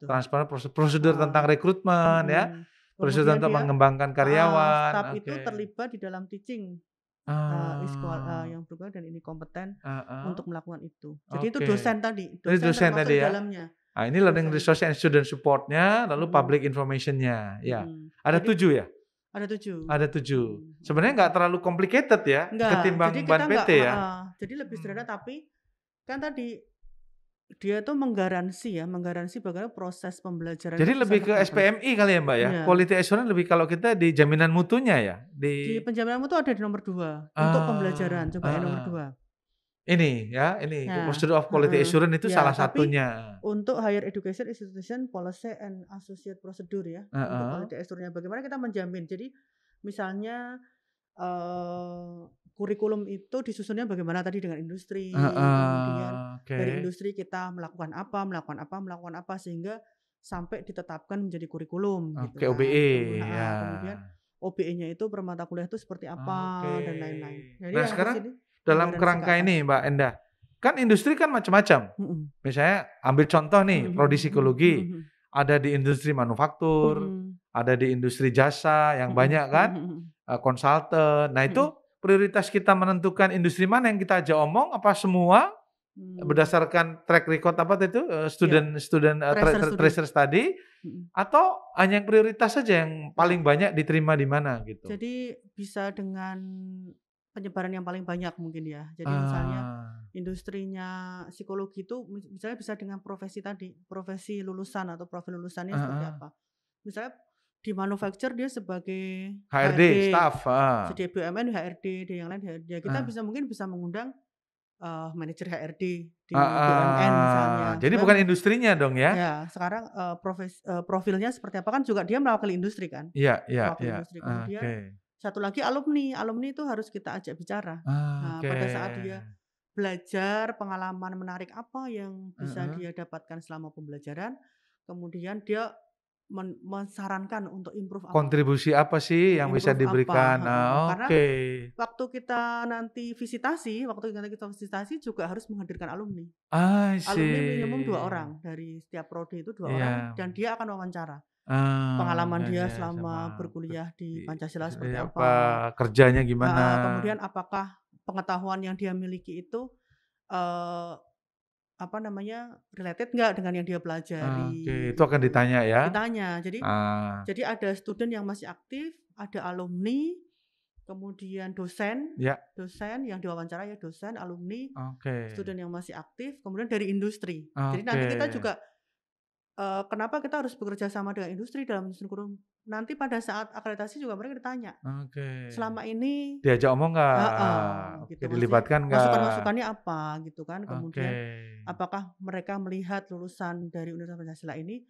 transparan prosedur tentang rekrutmen ya, prosedur tentang mengembangkan karyawan. Staff itu terlibat di dalam teaching. yang berkualitas dan ini kompeten Heeh. untuk melakukan itu. Jadi itu Oke. dosen tadi, Ini dosen dosen termasuk tadi di ya? dalamnya, Nah, ini learning dosen. resource and student support-nya, lalu Mhm. public information-nya. Ya. Mhm. Ada Jadi 7 ya? ada 7. Ada 7. Mhm. Sebenarnya nggak terlalu complicated ya Enggak, jadi ketimbang kita ban enggak PT ya? jadi lebih sederhana, Hmm. tapi kan tadi dia tuh menggaransi bagaimana proses pembelajaran Jadi itu bisa lebih ke terjaga. SPMI kali ya Mbak ya? Iya. Quality assurance lebih kalau kita di jaminan mutunya ya? Di penjaminan mutu ada di nomor 2 untuk pembelajaran, coba nomor heeh. 2. Ini ya, ini Nah, Procedure of Quality heeh. Assurance itu Ya, salah tapi satunya. untuk higher education institution policy and associate procedure ya, untuk Heeh. quality assurance-nya bagaimana kita menjamin. Jadi misalnya kurikulum itu disusunnya bagaimana tadi dengan industri, kemudian dari Oke. industri kita melakukan apa sehingga sampai ditetapkan menjadi kurikulum gitu Oke, kan. OBE ya. Kemudian OBE-nya itu per mata kuliah itu seperti apa Oke. dan lain-lain. Jadi Nah yang di sekarang sini dalam menggaransi ke kerangka atas. ini Mbak Endah, kan industri kan macam-macam. Mhm. Misalnya ambil contoh nih, prodi psikologi, Mhm. ada di industri manufaktur, Mhm. ada di industri jasa yang banyak kan, konsultan. Nah itu prioritas kita menentukan industri mana yang kita ajak omong, apa semua berdasarkan track record apa itu student tracer study, atau hanya yang prioritas saja yang paling banyak diterima di mana gitu? Jadi bisa dengan penyebaran yang paling banyak mungkin ya. Jadi misalnya industrinya psikologi itu misalnya bisa dengan profesi tadi, profesi lulusan atau profil lulusannya seperti apa. Misalnya di manufacture dia sebagai HRD, staff. di BUMN HRD, di yang lain HRD. Kita mungkin bisa mengundang manajer HRD di BUMN misalnya. Jadi bukan industrinya dong ya? Ya, sekarang profilnya seperti apa kan juga dia mewakili industri kan? Iya. Industri. Kemudian satu lagi alumni itu harus kita ajak bicara. Nah, pada saat dia belajar pengalaman menarik apa yang bisa dia dapatkan selama pembelajaran, kemudian dia mensarankan untuk improve apa. Kontribusi apa sih yang bisa diberikan? Karena waktu kita nanti visitasi juga harus menghadirkan alumni. Alumni minimum 2 orang dari setiap prodi itu 2 orang dan dia akan wawancara. Pengalaman dia selama berkuliah di Pancasila seperti apa, kerjanya gimana, kemudian apakah pengetahuan yang dia miliki itu related nggak dengan yang dia pelajari. itu akan ditanya ya? Ditanya. Jadi ada student yang masih aktif, ada alumni, kemudian dosen yang diwawancara ya dosen, alumni, student yang masih aktif, kemudian dari industri. Jadi nanti kita juga kenapa kita harus bekerja sama dengan industri dalam menyusun kurikulum? Nanti pada saat akreditasi juga mereka ditanya. Selama ini diajak omong nggak? Gitu, dilibatkan nggak? Masukan-masukannya apa gitu kan? Kemudian apakah mereka melihat lulusan dari Universitas Pancasila ini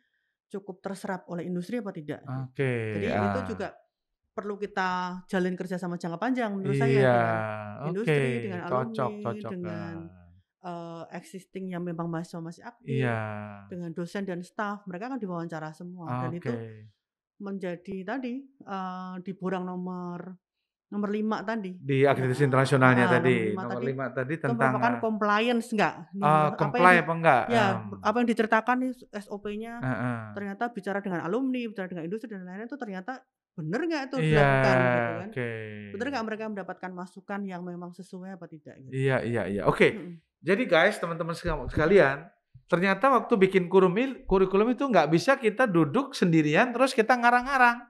cukup terserap oleh industri apa tidak? Jadi itu juga perlu kita jalin kerja sama jangka panjang menurut saya dengan industri, dengan alumni, dengan existing yang memang mahasiswa masih aktif, dengan dosen dan staf, mereka akan diwawancara semua dan itu menjadi tadi di borang nomor 5 tadi. Di akreditasi internasionalnya tadi. Nomor 5 tadi itu tentang merupakan compliance enggak? comply apa enggak? Ya, apa yang diceritakan SOP-nya ternyata bicara dengan alumni, bicara dengan industri dan lain-lain itu ternyata benar nggak itu dilakukan gitu kan? Benar nggak mereka mendapatkan masukan yang memang sesuai apa tidak? Gitu. Iya. Oke. Jadi guys, teman-teman sekalian, ternyata waktu bikin kurikulum itu nggak bisa kita duduk sendirian terus kita ngarang-ngarang.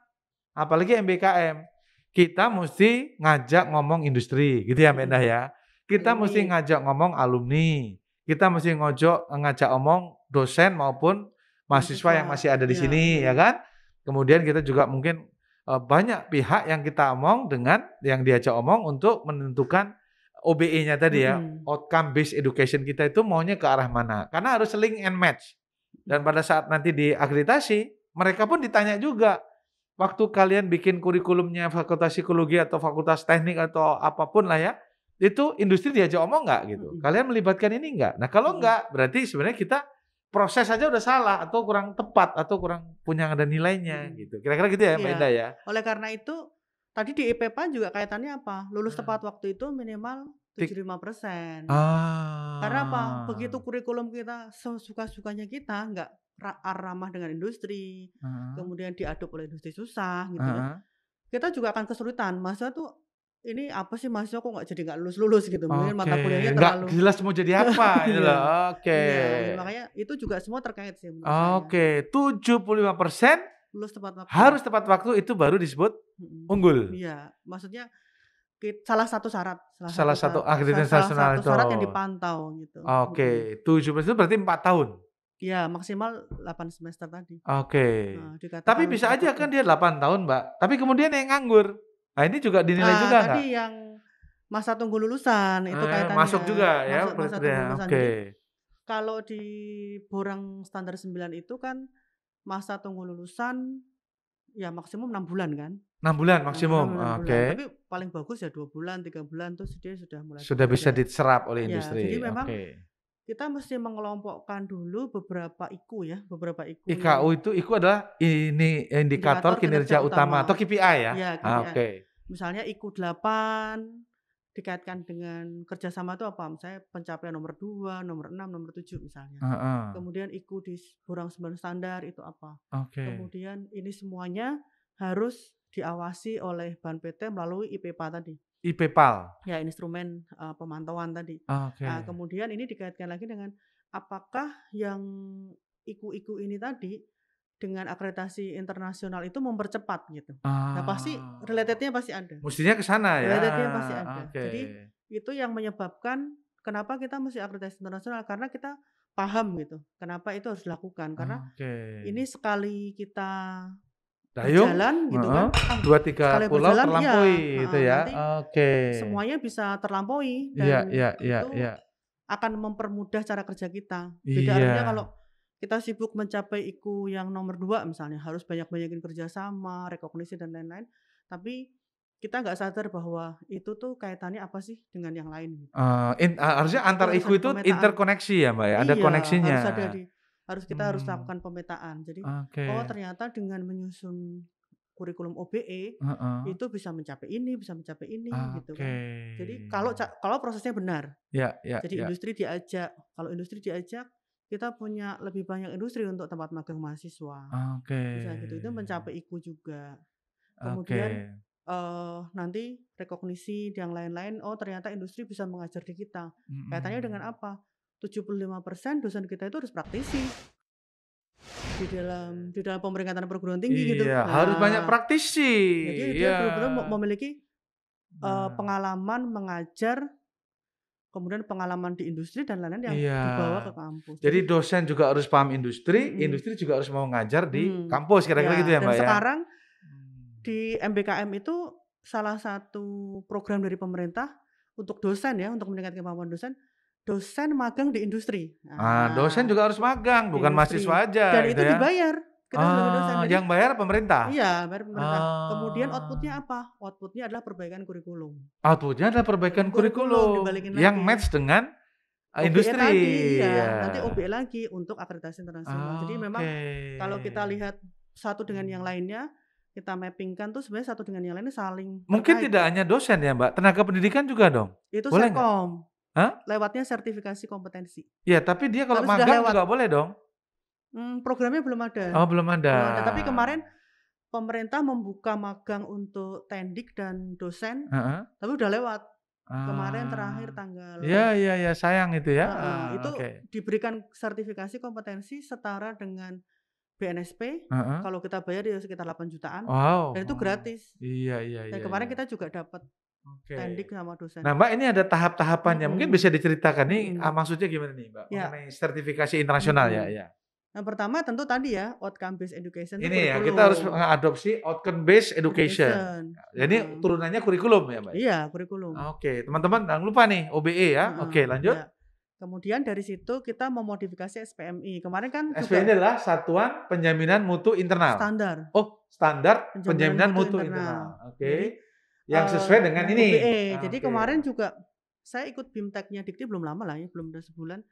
Apalagi MBKM. Kita mesti ngajak ngomong industri, gitu ya Mbak Endah ya. Kita mesti ngajak ngomong alumni. Kita mesti ngajak ngomong dosen maupun mahasiswa yang masih ada di sini, ya kan? Kemudian kita juga mungkin banyak pihak yang kita omong dengan yang diajak omong untuk menentukan OBE-nya tadi ya, outcome based education kita itu maunya ke arah mana. Karena harus link and match. Dan pada saat nanti diakreditasi, mereka pun ditanya juga, waktu kalian bikin kurikulumnya fakultas psikologi atau fakultas teknik atau apapun lah ya, itu industri diajak omong nggak gitu. Kalian melibatkan ini nggak? Nah kalau nggak, berarti sebenarnya kita proses aja udah salah atau kurang tepat atau kurang punya ada nilainya gitu. Kira-kira gitu ya Mbak Endah ya. Oleh karena itu tadi di IPPA juga kaitannya apa? Lulus tepat waktu itu minimal 75%. Karena apa? Begitu kurikulum kita sesuka-sukanya kita nggak ramah dengan industri, kemudian diadop oleh industri susah gitu ya. Kita juga akan kesulitan. Mahasiswa tuh ini apa sih mahasiswa kok nggak lulus-lulus gitu, mungkin mata Oke, kuliahnya nggak terlalu jelas mau jadi apa gitu iya, loh. Oke. iya, makanya itu juga semua terkait sih menurut saya. Oke, 75% Lulus tepat waktu. harus tepat waktu itu baru disebut unggul. Iya, maksudnya salah satu syarat, Salah satu akreditasi salah nasional satu itu. syarat yang dipantau gitu. Oke, 70% itu berarti 4 tahun. Iya, maksimal 8 semester tadi. Oke. Nah, dikatakan Tapi lulus bisa tepat aja waktu. kan dia 8 tahun, Mbak. Tapi kemudian yang nganggur. Nah, ini juga dinilai juga nggak? Tadi yang masa tunggu lulusan itu kaitannya. Masuk juga ya Masa berarti ya. tunggu lulusan. Oke. Jadi kalau di Borang Standar 9 itu kan masa tunggu lulusan ya maksimum 6 bulan kan. 6 bulan maksimum. 6 bulan. Oke. Tapi paling bagus ya 2 bulan, 3 bulan terus dia sudah mulai Sudah bisa bekerja. diserap oleh Ya, industri. jadi memang Oke. kita mesti mengelompokkan dulu beberapa IKU ya, beberapa IKU. IKU itu adalah ini indikator kinerja utama atau KPI ya? Iya, KPI. Oke. Misalnya IKU 8 dikaitkan dengan kerjasama itu apa? Misalnya pencapaian nomor 2, nomor 6, nomor 7 misalnya. Kemudian IKU di Borang 9 standar itu apa? Oke. Kemudian ini semuanya harus diawasi oleh Ban PT melalui IPPA tadi. IPPAL. Ya, instrumen pemantauan tadi. Oke. Nah, kemudian ini dikaitkan lagi dengan apakah yang IKU-IKU ini tadi dengan akreditasi internasional itu mempercepat gitu. Nah, pasti relatednya pasti ada. Mestinya ke sana ya. Relatednya pasti ada. Oke. Jadi itu yang menyebabkan kenapa kita mesti akreditasi internasional, karena kita paham gitu. Kenapa itu harus dilakukan? Karena ini sekali kita berjalan gitu kan. 2-3 pulau terlampaui gitu ya. Oke. Semuanya bisa terlampaui Iya, dan iya. akan mempermudah cara kerja kita. Beda artinya kalau kita sibuk mencapai IKU yang nomor 2 misalnya, harus banyak-banyakin kerjasama, rekognisi dan lain-lain. Tapi kita nggak sadar bahwa itu tuh kaitannya apa sih dengan yang lain. Harusnya antar IKU itu interkoneksi ya Mbak ya, ada koneksinya. Harus kita harus lakukan pemetaan. Jadi oh ternyata dengan menyusun kurikulum OBE itu bisa mencapai ini gitu kan. Jadi kalau prosesnya benar. Jadi industri diajak, kalau industri diajak kita punya lebih banyak industri untuk tempat magang mahasiswa. Bisa gitu, itu mencapai IKU juga. Kemudian nanti rekognisi yang lain-lain, oh ternyata industri bisa mengajar di kita. Kaitannya dengan apa? 75% dosen kita itu harus praktisi di dalam pemeringkatan perguruan tinggi gitu. Iya, harus banyak praktisi. Jadi dia benar-benar memiliki pengalaman mengajar, kemudian pengalaman di industri dan lain-lain yang dibawa ke kampus. Jadi dosen juga harus paham industri, industri juga harus mau ngajar di kampus kira-kira gitu ya Mbak ya. Dan sekarang di MBKM itu salah satu program dari pemerintah untuk dosen ya, untuk meningkatkan kemampuan dosen magang di industri. Dosen juga harus magang, bukan mahasiswa aja. Dan gitu itu ya? dibayar. Kita sebagai dosen. Jadi, yang bayar pemerintah? Iya, bayar pemerintah. Kemudian outputnya apa? Outputnya adalah perbaikan kurikulum. Outputnya adalah perbaikan kurikulum. Yang match dengan industri. Tadi, nanti OBE lagi untuk akreditasi internasional. Jadi memang kalau kita lihat satu dengan yang lainnya, kita mappingkan tuh sebenarnya satu dengan yang lainnya saling mungkin terkait. Tidak hanya dosen ya Mbak, tenaga pendidikan juga dong? Itu boleh Serkom. Hah? Lewatnya sertifikasi kompetensi. Ya, tapi dia kalau magang juga boleh dong? Programnya belum ada. Oh, belum ada. Tapi kemarin pemerintah membuka magang untuk tendik dan dosen, tapi udah lewat. Kemarin terakhir tanggal. Iya, sayang itu ya. Itu diberikan sertifikasi kompetensi setara dengan BNSP. Kalau kita bayar ya sekitar 8 jutaan. Wow. Dan itu gratis. Iya. Dan kemarin kita juga dapat tendik sama dosen. Nah Mbak, ini ada tahap-tahapannya. Mungkin bisa diceritakan nih maksudnya gimana nih Mbak? Mengenai sertifikasi internasional ya. Yang pertama tentu tadi ya, outcome based education. Ini ya, kita harus mengadopsi outcome based education. Jadi turunannya kurikulum ya Mbak? Iya, kurikulum. Oke, teman-teman jangan lupa nih OBE ya. Oke, lanjut. Ya. Kemudian dari situ kita memodifikasi SPMI. Kemarin kan SPMI adalah Satuan Penjaminan Mutu Internal. Standar. Oh, standar penjaminan mutu internal. Oke. Yang sesuai dengan ini. OBE. Jadi kemarin juga saya ikut BIMTEK-nya Dikti belum lama lah ya, belum ada sebulan.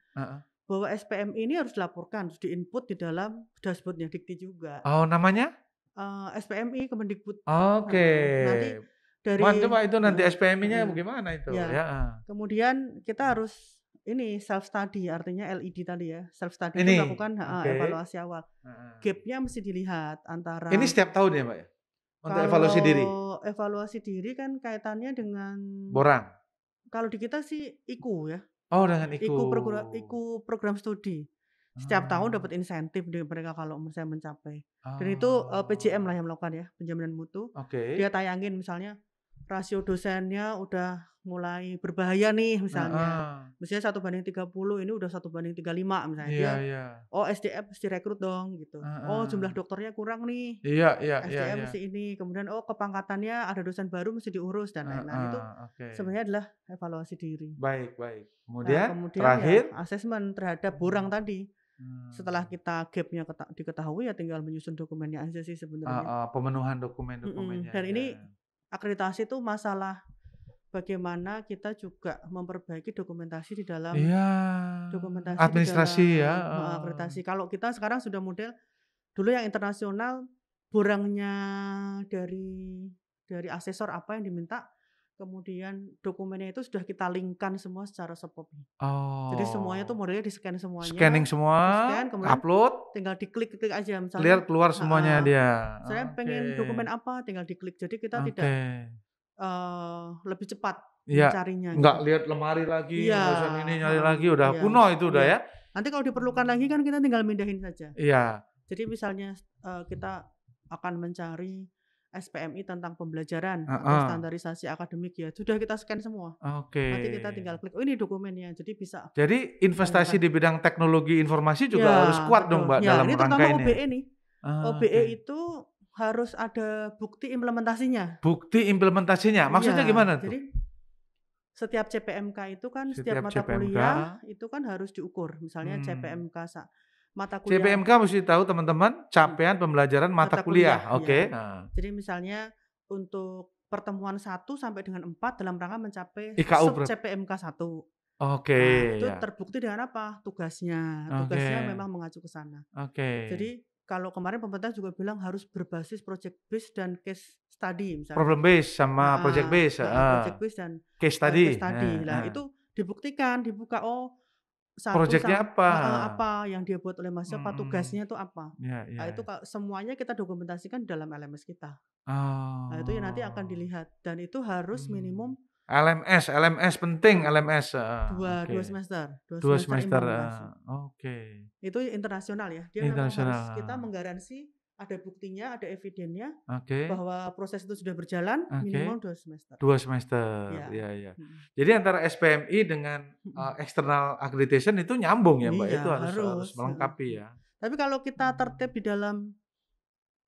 Bahwa SPMI ini harus dilaporkan, harus diinput di dalam dashboardnya Dikti juga. Oh, namanya? SPMI Kemendikbud. Oke. Nanti dari coba itu nanti SPMI-nya bagaimana itu? Ya. Kemudian kita harus ini self study, artinya LED tadi ya. Self study itu melakukan evaluasi awal. Gap-nya mesti dilihat antara. Ini setiap tahun ya, Mbak ya? Untuk evaluasi diri? Kalau evaluasi diri kan kaitannya dengan Borang? kalau di kita sih IKU ya. Oh, dengan IKU IKU. program studi. Setiap tahun dapat insentif dari mereka kalau misalnya mencapai. Dan itu PJM lah yang melakukan ya, penjaminan mutu. Oke. Dia tayangin misalnya rasio dosennya udah mulai berbahaya nih misalnya. Misalnya 1:30, ini udah 1:35 misalnya. Iya, Dia, iya. SDM mesti rekrut dong gitu. Jumlah dokternya kurang nih. Iya, iya, SDM iya. mesti ini. Kemudian kepangkatannya ada dosen baru mesti diurus dan lain-lain. Itu sebenarnya adalah evaluasi diri. Baik, baik. Kemudian Terakhir? ya asesmen terhadap borang tadi. Setelah kita gap-nya diketahui ya tinggal menyusun dokumennya aja sih sebenarnya. Pemenuhan dokumen-dokumennya. Dan ini akreditasi itu masalah bagaimana kita juga memperbaiki dokumentasi di dalam dokumentasi administrasi di ya. dalam akreditasi. Kalau kita sekarang sudah model dulu yang internasional, borangnya dari asesor apa yang diminta, kemudian dokumennya itu sudah kita linkkan semua secara soft copy. Jadi semuanya tuh modelnya di-scan semuanya. Scanning semua, di-scan, kemudian upload, tinggal diklik aja misalnya. keluar semuanya dia. Saya pengen dokumen apa, tinggal diklik. Jadi kita tidak lebih cepat mencarinya. Nggak lihat lemari lagi, bosan ini nyari lagi, udah kuno itu udah ya. Nanti kalau diperlukan lagi kan kita tinggal mindahin saja. Iya. Jadi misalnya kita akan mencari SPMI tentang pembelajaran atau standarisasi akademik ya, sudah kita scan semua. Nanti kita tinggal klik, ini dokumennya, jadi bisa. Jadi investasi di bidang teknologi informasi juga harus kuat dong Mbak dalam ini rangka terutama ini. OBE nih. OBE itu harus ada bukti implementasinya. Bukti implementasinya, maksudnya gimana tuh? Jadi setiap CPMK itu kan setiap mata kuliah itu kan harus diukur. Misalnya CPMK mata kuliah. CPMK mesti tahu teman-teman, capaian pembelajaran mata kuliah. Oke. Jadi misalnya untuk pertemuan 1 sampai dengan 4 dalam rangka mencapai IKU CPMK 1. Oke. Itu terbukti dengan apa? Tugasnya. Tugasnya memang mengacu ke sana. Jadi kalau kemarin pemerintah juga bilang harus berbasis project base dan case study misalnya. Problem base sama project base. Project base dan case study. Nah, itu dibuktikan, dibuka proyeknya apa yang dia buat oleh mahasiswa, tugasnya itu apa. Nah, itu semuanya kita dokumentasikan dalam LMS kita. Nah, itu yang nanti akan dilihat dan itu harus minimum LMS penting LMS. Dua semester. Itu internasional ya. Dia memang harus kita menggaransi ada buktinya, ada evidennya bahwa proses itu sudah berjalan minimal 2 semester. 2 semester. Ya. Jadi antara SPMI dengan external accreditation itu nyambung ya Mbak, itu harus melengkapi ya. Tapi kalau kita tertib di dalam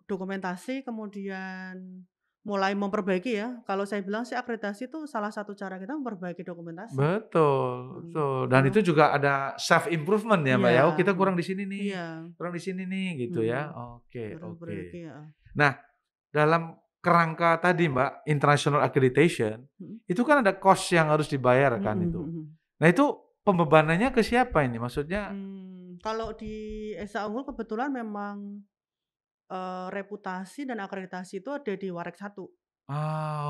dokumentasi kemudian mulai memperbaiki ya. Kalau saya bilang sih akreditasi itu salah satu cara kita memperbaiki dokumentasi. Betul. Dan itu juga ada self improvement ya Mbak ya. Oh, kita kurang di sini nih. Kurang di sini nih gitu ya. Oke. Nah, dalam kerangka tadi Mbak, international accreditation, itu kan ada cost yang harus dibayarkan itu. Nah, itu pembebanannya ke siapa ini? Maksudnya kalau di Esa Unggul kebetulan memang reputasi dan akreditasi itu ada di Warek 1.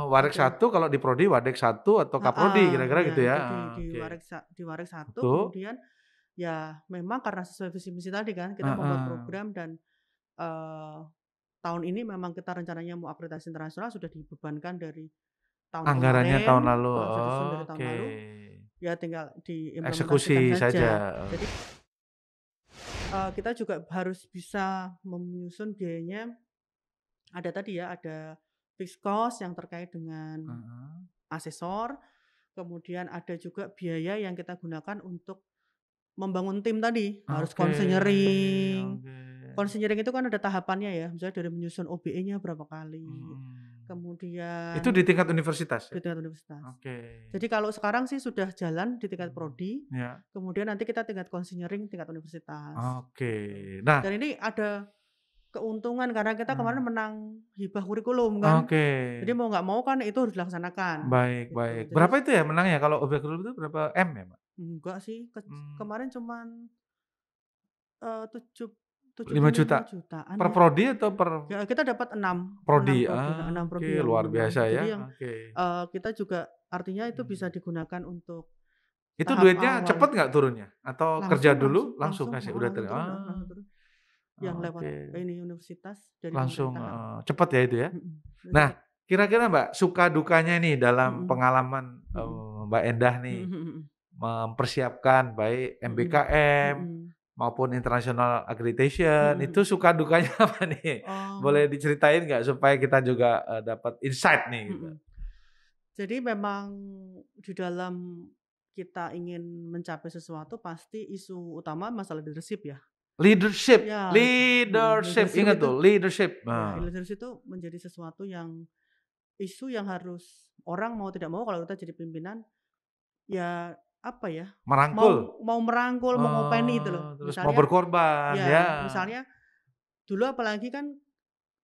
Warek 1 kalau di Prodi Wadek 1 atau Kaprodi kira-kira gitu ya. Di Warek 1 kemudian ya memang karena sesuai visi misi tadi kan kita membuat program dan tahun ini memang kita rencananya mau akreditasi internasional sudah dibebankan dari tahun anggarannya kemarin, tahun lalu. Dari tahun lalu. Ya tinggal diimplementasikan eksekusi saja. Jadi kita juga harus bisa menyusun biayanya. Ada tadi ya, ada fixed cost yang terkait dengan asesor, kemudian ada juga biaya yang kita gunakan untuk membangun tim tadi, harus konseling. Konseling itu kan ada tahapannya ya, misalnya dari menyusun OBE-nya berapa kali. Kemudian itu di tingkat universitas. Di tingkat universitas. Jadi kalau sekarang sih sudah jalan di tingkat prodi. Kemudian nanti kita tingkat konseling tingkat universitas. Nah, dan ini ada keuntungan karena kita kemarin menang hibah kurikulum kan. Jadi mau nggak mau kan itu harus dilaksanakan. Baik. Jadi, berapa itu ya menangnya kalau hibah kurikulum itu berapa M ya, Mbak? Enggak sih, kemarin cuman 5 jutaan per prodi atau per ya, kita dapat 6 prodi. 6 prodi luar biasa ya. Jadi yang kita juga artinya itu bisa digunakan untuk itu duitnya cepat nggak turunnya atau kerja dulu langsung kasih udah turun. yang lewat Oke. ini universitas dari Langsung pemerintahan. cepet ya itu ya? Itu Nah, cepet. kira-kira Mbak, suka dukanya nih dalam Mhm. pengalaman, Mhm. Mbak Endah Mhm nih, mhm mhm. mempersiapkan baik Mhm. MBKM Mhm. maupun International Accreditation, Mhm itu mhm. suka dukanya apa nih? Oh. Boleh diceritain nggak supaya kita juga, dapat insight nih gitu? Mhm. Jadi memang di dalam kita ingin mencapai sesuatu pasti isu utama masalah leadership ya. Leadership Ya, leadership, leadership ingat itu tuh leadership, ya leadership itu menjadi sesuatu yang isu yang harus orang mau tidak mau kalau kita jadi pimpinan, ya apa ya, merangkul, mau merangkul, mau ngopeni itu loh. terus mau Misalnya berkorban, ya. ya, misalnya dulu apalagi kan,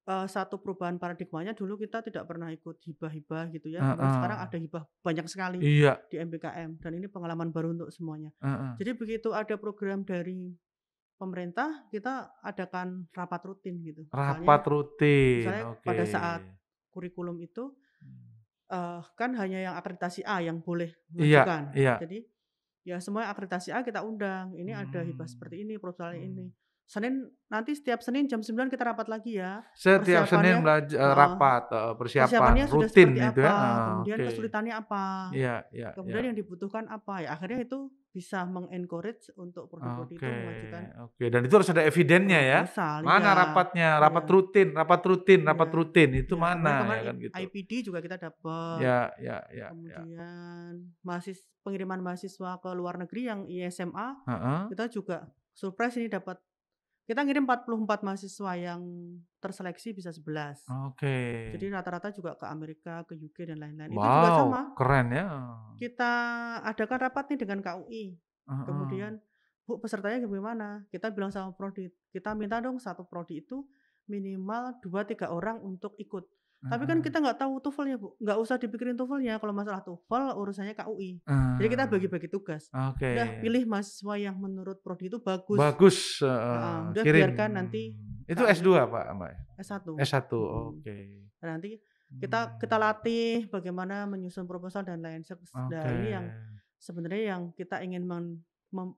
satu perubahan paradigmanya dulu kita tidak pernah ikut hibah-hibah gitu ya, kemudian Heeh. sekarang ada hibah banyak sekali Iya, di MBKM dan ini pengalaman baru untuk semuanya. heeh. Jadi begitu ada program dari pemerintah, kita adakan rapat rutin gitu. Rapat rutin, Misalnya oke. pada saat kurikulum itu, kan hanya yang akreditasi A yang boleh Iya mengajukan. iya. Jadi, ya semua akreditasi A kita undang, ini ada hibah Mmm, seperti ini, proposalnya ini. mmm. Nanti setiap Senin jam 9 kita rapat lagi ya. Setiap Senin Persiapannya heeh, rapat, persiapan persiapannya sudah rutin seperti itu ya? apa, kemudian Oke. kesulitannya apa, Iya iya iya. kemudian yang dibutuhkan apa, ya akhirnya itu bisa meng-encourage untuk prodi-prodi itu Oke mengajukan oke, dan itu harus ada evidennya ya? proposal. Mana Iya rapatnya? Rapat iya rutin rapat rutin rapat iya rutin, itu iya, kemudian mana? Ya kemarin kan gitu. IPD juga kita dapat. Ya ya ya ya. Kemudian pengiriman mahasiswa ke luar negeri yang ISMA, Heeh. kita juga surprise ini dapat kita ngirim 44 mahasiswa yang terseleksi bisa 11. Oke. Jadi rata-rata juga ke Amerika, ke UK dan lain-lain. Itu juga Wow, sama, keren ya. kita adakan rapat nih dengan KUI. Heeh. Kemudian, "Bu, pesertanya gimana?" Kita bilang sama prodi, "Kita minta dong satu prodi itu minimal 2, 3 orang untuk ikut." Tapi kan Heeh. kita nggak tahu TOEFL-nya, Bu, nggak usah dipikirin TOEFL-nya, kalau masalah TOEFL urusannya KUI. Jadi kita Eee, bagi-bagi tugas. oke. Udah pilih mahasiswa yang menurut prodi itu bagus, Bagus, heeh, udah kirim. biarkan nanti Itu KUI S2 Pak, Mbak? S1, S1, mhm. oke. Nanti kita Mmm, latih bagaimana menyusun proposal dan lain nah oke. ini yang sebenarnya yang kita ingin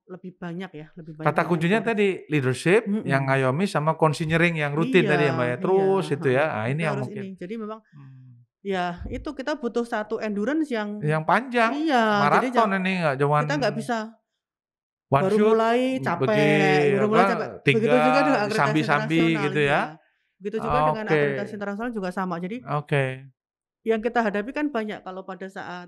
lebih banyak ya, lebih banyak Kata kuncinya meng-encourage. tadi leadership, yang Mhm. ngayomi sama consignering yang rutin Iya tadi ya, Mbak, ya? iya, Terus itu heeh. ya, nah ini Kita yang harus mungkin ini. Jadi memang mmm, ya itu kita butuh satu endurance yang yang panjang, iya, jadi maraton ini nggak cuman kita nggak bisa one baru shoot, mulai capek, baru mulai capek. Begitu juga dengan tinggal akreditasi disambi-sambi internasional, gitu ya? iya. Begitu juga dengan Oke akreditasi internasional juga sama. Jadi oke. yang kita hadapi kan banyak kalau pada saat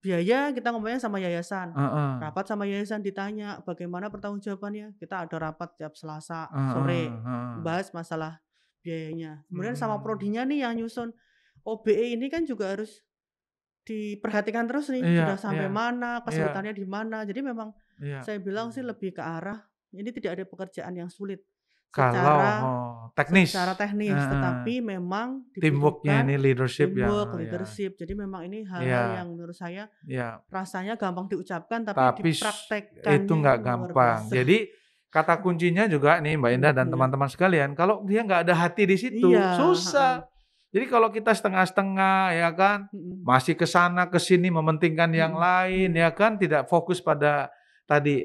biaya kita ngomongnya sama yayasan. Heeh, Rapat sama yayasan ditanya, "Bagaimana pertanggungjawabannya?" Kita ada rapat tiap Selasa heeh sore, heeh. bahas masalah biayanya. Kemudian sama Mhm. prodinya nih yang nyusun OBE ini kan juga harus diperhatikan terus nih, Iya sudah sampai iya mana, iya kesulitannya di mana. Jadi memang iya. saya bilang sih lebih ke arah ini tidak ada pekerjaan yang sulit Kalau secara teknis, teknis, heeh, tetapi memang teamwork-nya ini dibutuhkan leadership yang teamwork, ya leadership. Jadi memang ini hal-hal iya yang menurut saya iya. rasanya gampang diucapkan, tapi Tapi itu dipraktekkannya itu nggak luar gampang. biasa. Jadi kata kuncinya juga nih Mbak Indah dan Iya. teman-teman sekalian, kalau dia nggak ada hati di Iya, situ, heeh. susah. Jadi kalau kita setengah-setengah ya kan, Mhm. masih ke sana ke sini mementingkan yang Mhm. lain Mhm. ya kan, tidak fokus pada tadi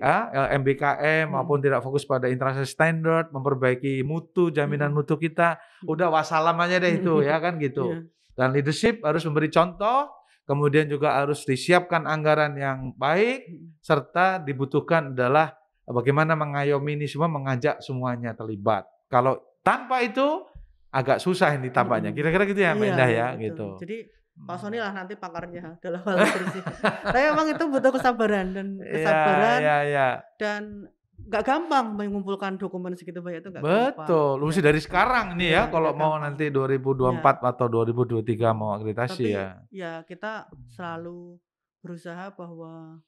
MBKM maupun Mhm. tidak fokus pada international standard, memperbaiki mutu, jaminan Mhm. mutu kita, Mhm. udah wassalam aja deh itu ya kan gitu. Iya. Dan leadership harus memberi contoh, kemudian juga harus disiapkan anggaran yang baik, Mhm. serta dibutuhkan adalah bagaimana mengayomi ini semua, mengajak semuanya terlibat. Kalau tanpa itu agak susah ini tampaknya. Mhm. Kira-kira gitu ya Mbak Iya Indah iya, ya, betul. gitu. Jadi Pak Sony Mmm. lah nanti pakarnya dalam hal leadership. Tapi memang itu butuh Iya iya iya. dan nggak gampang mengumpulkan dokumen segitu banyak itu nggak gampang. Betul, mesti dari sekarang nih ya Iya, kalau nggak mau gampang. nanti 2024 Iya. atau 2023 mau akreditasi Tapi ya. ya kita selalu berusaha bahwa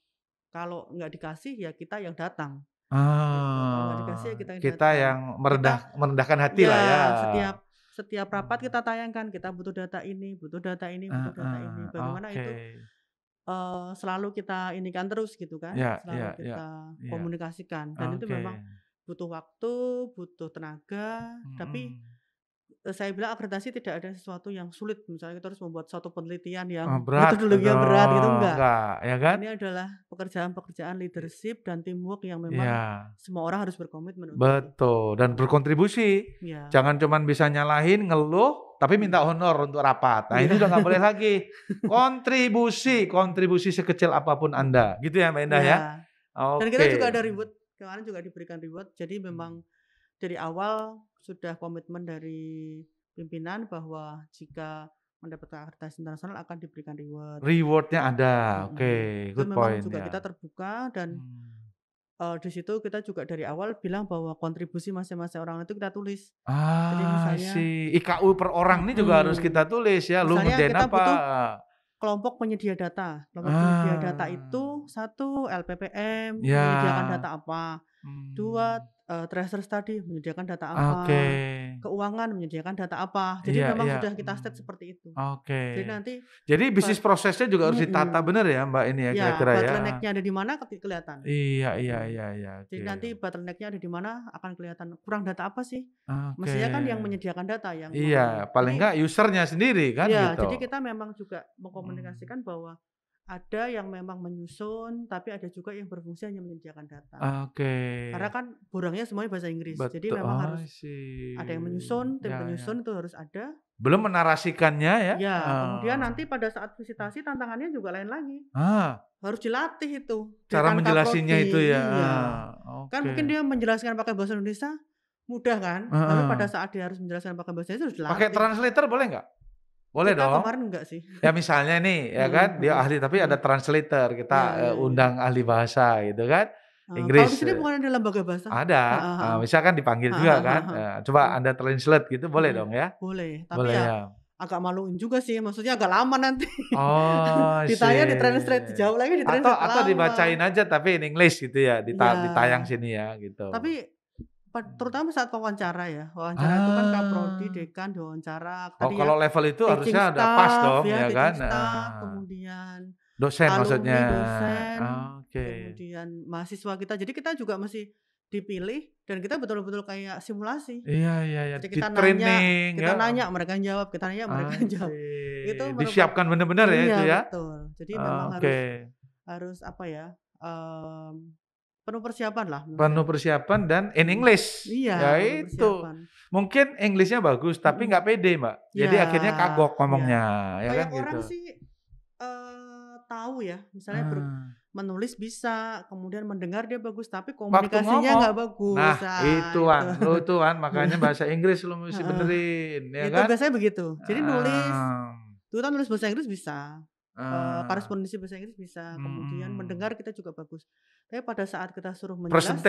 kalau nggak dikasih ya kita yang datang, gitu. Kalau nggak dikasih ya kita yang Kita datang. yang Kita merendahkan hati lah ya. ya setiap rapat Mmm. kita tayangkan, kita butuh data ini, butuh data ini, butuh data ini. Bagaimana Oke. itu selalu kita inikan terus gitu kan, Ya ya selalu ya kita ya. komunikasikan dan itu Oke. memang butuh waktu, butuh tenaga, tapi Mhm. saya bilang akreditasi tidak ada sesuatu yang sulit, misalnya kita harus membuat suatu penelitian yang Berat metodologi yang berat gitu, enggak. enggak, ya kan? Ini adalah pekerjaan-pekerjaan leadership dan teamwork yang memang Iya, semua orang harus berkomitmen untuk itu. betul, dan berkontribusi. Iya. Jangan cuman bisa nyalahin, ngeluh, tapi minta honor untuk rapat. Nah, ini udah nggak boleh lagi. Kontribusi sekecil apapun Anda. Gitu ya Mbak Indah ya? Iya. Dan kita Oke. juga ada reward, kemarin juga diberikan reward. Jadi memang dari awal sudah komitmen dari pimpinan bahwa jika mendapatkan akreditasi internasional akan diberikan reward. Reward-nya ada. Oke, Itu good memang point juga ya. kita terbuka dan Hmm. di situ kita juga dari awal bilang bahwa kontribusi masing-masing orang itu kita tulis. Jadi Ah, misalnya IKU per orang ini juga harus kita tulis ya. Lu misalnya ngerjain kita apa? butuh kelompok penyedia data. Kelompok penyedia data itu 1 LPPM Ya. menyediakan data apa, 2 Hmm. tracer study menyediakan data apa, Oke. keuangan menyediakan data apa. Jadi Iya, memang iya. sudah kita set seperti itu. Jadi Oke. nanti Jadi bisnis prosesnya juga harus ditata benar ya Mbak ini ya ya kira-kira ya. bottleneck-nya ada di mana kelihatan. Iya. Jadi Oke. nanti bottleneck-nya ada di mana akan kelihatan. Kurang data apa sih? Oke. Mestinya kan yang menyediakan data yang Iya, memahami. paling Jadi enggak usernya sendiri kan ya, gitu. jadi kita memang juga mengkomunikasikan bahwa ada yang memang menyusun, tapi ada juga yang berfungsi hanya menyediakan data. Oke. Karena kan borangnya semuanya bahasa Inggris. Jadi Betul. memang Oh, harus ada yang menyusun, tim penyusun itu harus ada. Belum menarasikannya ya. Ya, kemudian nanti pada saat visitasi tantangannya juga lain lagi. Harus dilatih itu. Cara Dekan menjelasinya Kaprodi. itu ya. Iya. Oke. Kan mungkin dia menjelaskan pakai bahasa Indonesia mudah kan? Tapi pada saat dia harus menjelaskan pakai bahasa Indonesia harus dilatih. Pakai translator boleh nggak? Boleh Kita dong. kemarin enggak sih. Ya misalnya nih ya kan dia ahli tapi ada translator kita undang ahli bahasa gitu kan. Inggris. Kalau di sini bukan ada lembaga bahasa? Ada. Misalkan dipanggil juga kan. Coba Anda translate gitu boleh dong ya? Boleh. Tapi Boleh ya agak maluin juga sih. Maksudnya agak lama nanti. Oh, ditanya di translate jauh lagi di translate atau dibacain aja tapi in English gitu ya, ditayang sini ya gitu. Tapi terutama saat wawancara ya. Wawancara itu kan Kaprodi, dekan diwawancara. Oh, kalau level itu harusnya ada pas dong ya kan. Staff, kemudian dosen alumni, maksudnya. dosen, Oke. kemudian mahasiswa kita. Jadi kita juga mesti dipilih dan kita betul-betul kayak simulasi. Iya. Jadi kita training nanya, kita nanya mereka jawab, kita nanya mereka jawab. Itu disiapkan benar-benar ya itu ya. Betul. Jadi memang harus apa ya? Penuh persiapan lah. Penuh persiapan dan in English. Iya. Ya itu. Mungkin Englishnya bagus tapi nggak pede Mbak. Jadi akhirnya kagok ngomongnya. Ya kan gitu. Orang sih tahu ya. Misalnya menulis bisa, kemudian mendengar dia bagus, tapi komunikasinya nggak bagus. Nah, itu makanya bahasa Inggris lu mesti benerin, ya itu kan? Biasanya begitu. Jadi nulis, kita nulis bahasa Inggris bisa, korespondensi bahasa Inggris bisa, kemudian mendengar kita juga bagus. Tapi pada saat kita suruh menjelaskan,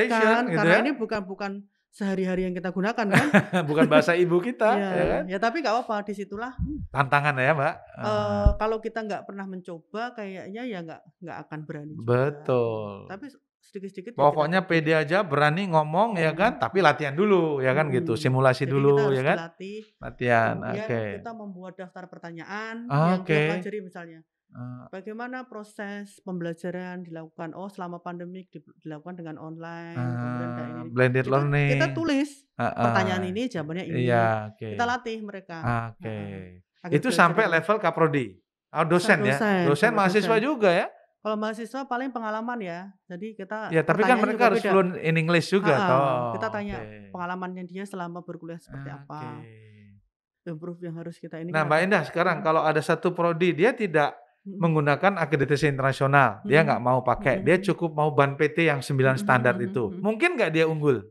gitu karena ya? ini bukan sehari-hari yang kita gunakan kan? Bukan bahasa ibu kita, ya kan? Ya tapi nggak apa-apa, disitulah tantangan ya Mbak. Kalau kita nggak pernah mencoba, kayaknya ya nggak akan berani juga. Betul. Tapi sedikit-sedikit. Pokoknya pede aja, berani ngomong ya kan, tapi latihan dulu ya kan gitu, simulasi Jadi dulu kita harus ya kan. Dilatih. Latihan, Kemudian kita membuat daftar pertanyaan yang kita pelajari misalnya. Bagaimana proses pembelajaran dilakukan? Oh, selama pandemik dilakukan dengan online, kemudian kayak ini. Blended learning. Kita tulis pertanyaan ini, jawabannya ini. Iya, Kita latih mereka. Itu sampai level Kaprodi. Dosen ya. Dosen mahasiswa juga ya. Kalau mahasiswa paling pengalaman ya. Jadi kita ya tapi kan mereka harus fluent in English juga toh. Kita tanya pengalamannya dia selama berkuliah seperti apa. Improve yang harus kita ini. Nah, Mbak Indah sekarang kalau ada satu prodi dia tidak menggunakan akreditasi internasional, dia nggak mau pakai, dia cukup mau ban PT yang 9 standar itu. Mungkin nggak dia unggul?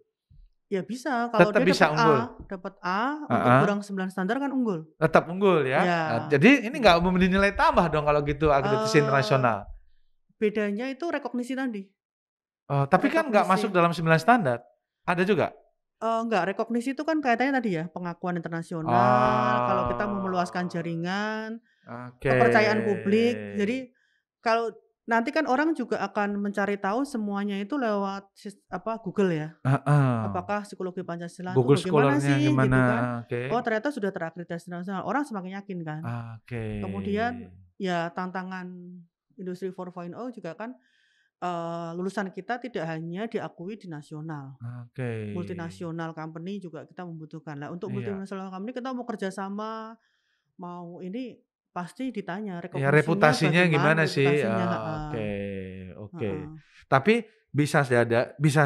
Ya bisa, kalau tetap dia bisa dapat A, untuk kurang 9 standar kan unggul. Tetap unggul ya. Nah, jadi ini nggak memberi nilai tambah dong kalau gitu akreditasi internasional. Bedanya itu rekognisi tadi. Tapi kan nggak masuk dalam 9 standar. Ada juga? Enggak, rekognisi itu kan kaitannya tadi ya, pengakuan internasional, kalau kita mau meluaskan jaringan, kepercayaan publik. Jadi kalau nanti kan orang juga akan mencari tahu semuanya itu lewat Google ya. Apakah psikologi Pancasila Google itu bagaimana sih gimana? gitu kan. Oh ternyata sudah terakreditasi internasional, orang semakin yakin kan. Kemudian ya tantangan Industri 4.0 juga kan lulusan kita tidak hanya diakui di nasional. Oke. Multinasional company juga kita membutuhkan. Nah, untuk Iya. multinasional company kita mau kerjasama, mau ini pasti ditanya Ya rekognisinya reputasinya bagaimana gimana sih? reputasinya, Oke, oke. heeh. Tapi bisa